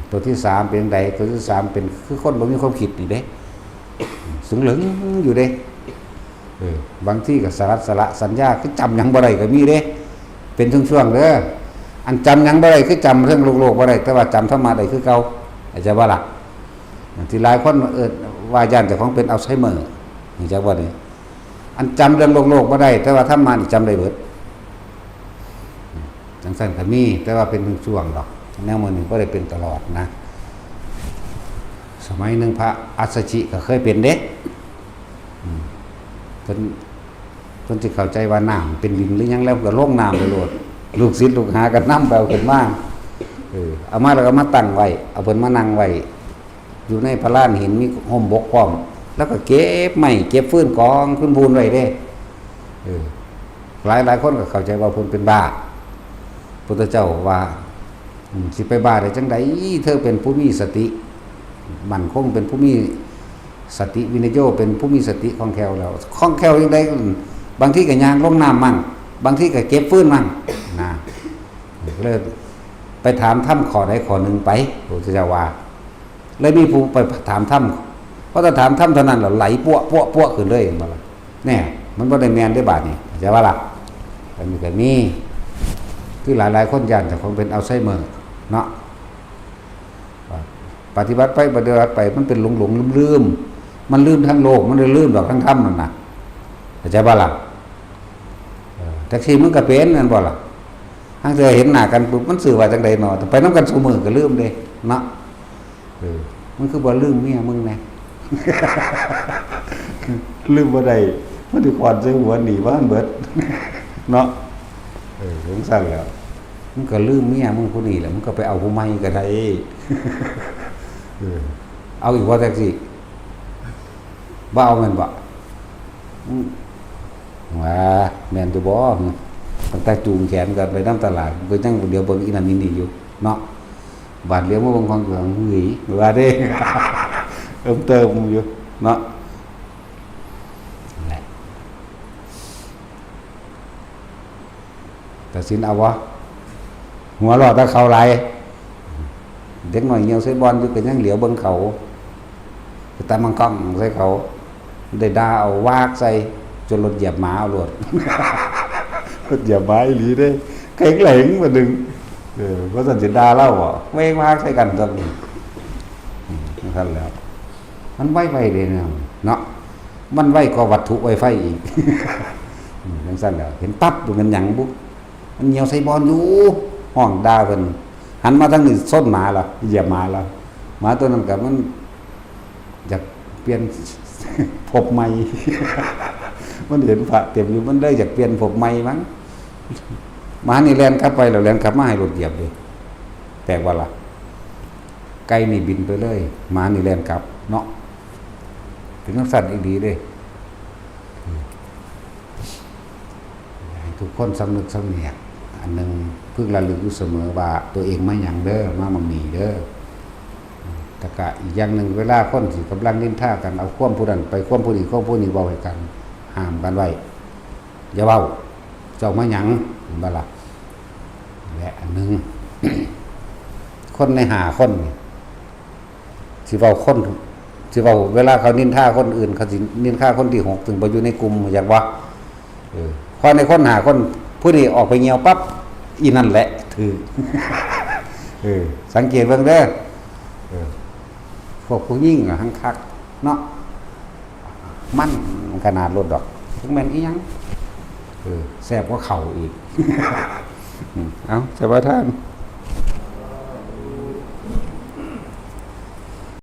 ตัวที่3เป็นใดตัวที่3เป็นคือคนบ่มีความคิดนี่เด้สูงเหลืองอยู่เด้บางที่ก็สละสัญญาคือจำหยังบ่ได้ก็มีเด้เป็นช่วงๆเด้ออันจำหยังบ่ได้คือจำเรื่องโลกบ่ได้แต่ว่าจำธรรมะได้คือเก่าอาจจะว่าล่ะที่หลายคนว่าย่านเจ้าของเป็นอัลไซเมอร์นี่จักว่านี่อันจำเรื่องโลกบ่ได้แต่ว่าธรรมะนี่จำได้เบิดจังซั่นก็มีแต่ว่าเป็นช่วงๆดอกแนวมื้อนี้บ่ได้เป็นตลอดนะสมัยนึงพระอัสสชิก็เคยเป็นเด้เพิ่นสิเข้าใจว่าน้ำเป็นดินหรือหยังแล้วก็ลงน้ำไปโลดลูกศิษย์ลูกหาก็นำไปเอาขึ้นมาเอามาแล้วก็มาตั้งไว้เอาเพิ่นมานั่งไว้อยู่ในพระลานหินมีห่มบกพร้อมแล้วก็เก็บไม้เก็บฟืนกองขึ้นพูนไว้เด้หลายคนก็เข้าใจว่าเพิ่นเป็นบ้าพุทธเจ้าว่าสิไปบ้าได้จังได๋เธอเป็นผู้มีสติมั่นคงเป็นผู้มีสติวินัยโยเป็นผู้มีสติคล่องแคล่วแล้วคล่องแคล่วจังได๋บางทีก็ย่างลงน้ำมั่งบางทีก็เก็บฟืนมั่งนะเลยไปถามถ้ำข้อใดข้อหนึ่งไปพุทธเจ้าว่าเลยมีผู้ไปถามถ้ำเพราะถ้าถามถ้ำเท่านั้นไหลปั้วขึ้นเลยมาละแน่มันบ่ได้แมนได้บาดนี่จะว่าล่ะแต่มีก็มีคือหลายคนย่านแต่คงเป็นอัลไซเมอร์เนาะปฏิบัติไปมันเป็นหลงลืมมันลืมทั้งโลกมันเลยลืมดอกทั้งถ้ำนั่นน่ะจะว่าล่ะแท็กซี่มันก็เป็นนั่นบ่ล่ะทั้งเธอเห็นหน้ากันปุ๊บมันสื่อว่าจังใดเนาะแต่ไปนำกันซุมื้อก็ลืมเด้เนาะมันคือบ่ลืมเมียมึงแน่ ลืมบ่ได้มันสิควอนใส่หัวหนีบ้านเบิด เนาะสงสารแล้วมันก็ลืมเมียมึงผู้นี้แหละมันก็ไปเอาผู้ใหม่ก็ได้ เอาอีกว่าแท็กซี่บ่เอาแม่นบ่ว่าแม่นอยู่บ่ตั้งแต่จูงแขนกันไปนำตลาดก็ยังเดี๋ยวเบิ่งอีนั่นนี่อยู่เนาะบาดเลี้ยวมาเบิ่งของเหลืองหวีว่าเด้ เติมอยู่เนาะแหละตัดสินเอาวะหัวรอดถ้าเขาไหลเด็กหน่อยเหี่ยวใส่บอลอยู่ก็ยังเหลียวเบิ่งเขาแต่มังกล้องใส่เขาได้ด่าเอาวากใส่จนรถเหยียบหมาเอารถ รถเหยียบหมาอีหลีเด้เก่งเหลงมาดึงว่าสันสิด่าเล่าบ่ไม่วากใส่กันจังนั่นแล้วมันไวๆเลยเนาะมันไวกว่าวัตถุไวไฟอีกจังซั่นแล้วเห็นปั๊บดูมันหยังบุ๊มันเหี่ยวใส่บอลอยู่ห้องด่าเพิ่นหันมาทางนี้ส้นหมาล่ะเหยียบหมาล่ะหมาตัวนั้นก็มันอยากเปลี่ยน ภพใหม่ มันเห็นพระเต็มอยู่มันเลยอยากเปลี่ยนภพใหม่มั้งหมานี่แล่นกลับไปแล้วแล่นกลับมาให้รถเหยียบเลยแปลกว่าล่ะไก่นี่บินไปเลยหมานี่แล่นกลับเนาะถึงต้องสั่นอีกดีเลยทุกคนสำนึกสำเนียกอันนึงพึงระลึกอยู่เสมอว่าตัวเองไม่หยังเด้อมามังมีเด้อแต่กะอีกอย่างหนึ่งเวลาคนสิกำลังนินทากันเอาความผู้นั้นไปความผู้นี้ความผู้นี้เว้าให้กันห้ามกันไว้อย่าเว้าเจ้ามาหยังบ่ล่ะและอันนึง คนใน5คนสิเว้าคนสิเว้าเวลาเขานินทาคนอื่นเขาสินินทาคนที่6ถึงบ่อยู่ในกลุ่มอยากว่าพอในคน5คนผู้นี้ออกไปเหี่ยวปั๊บอีนั่นแหละถือ สังเกตเบิ่งเด้อพวกผู้หญิงหังคักเนาะมันขนาดรถดอกถึงแม่นอีหยังแซ่บกว่าเข่าอีก เอาสวัสดีท่าน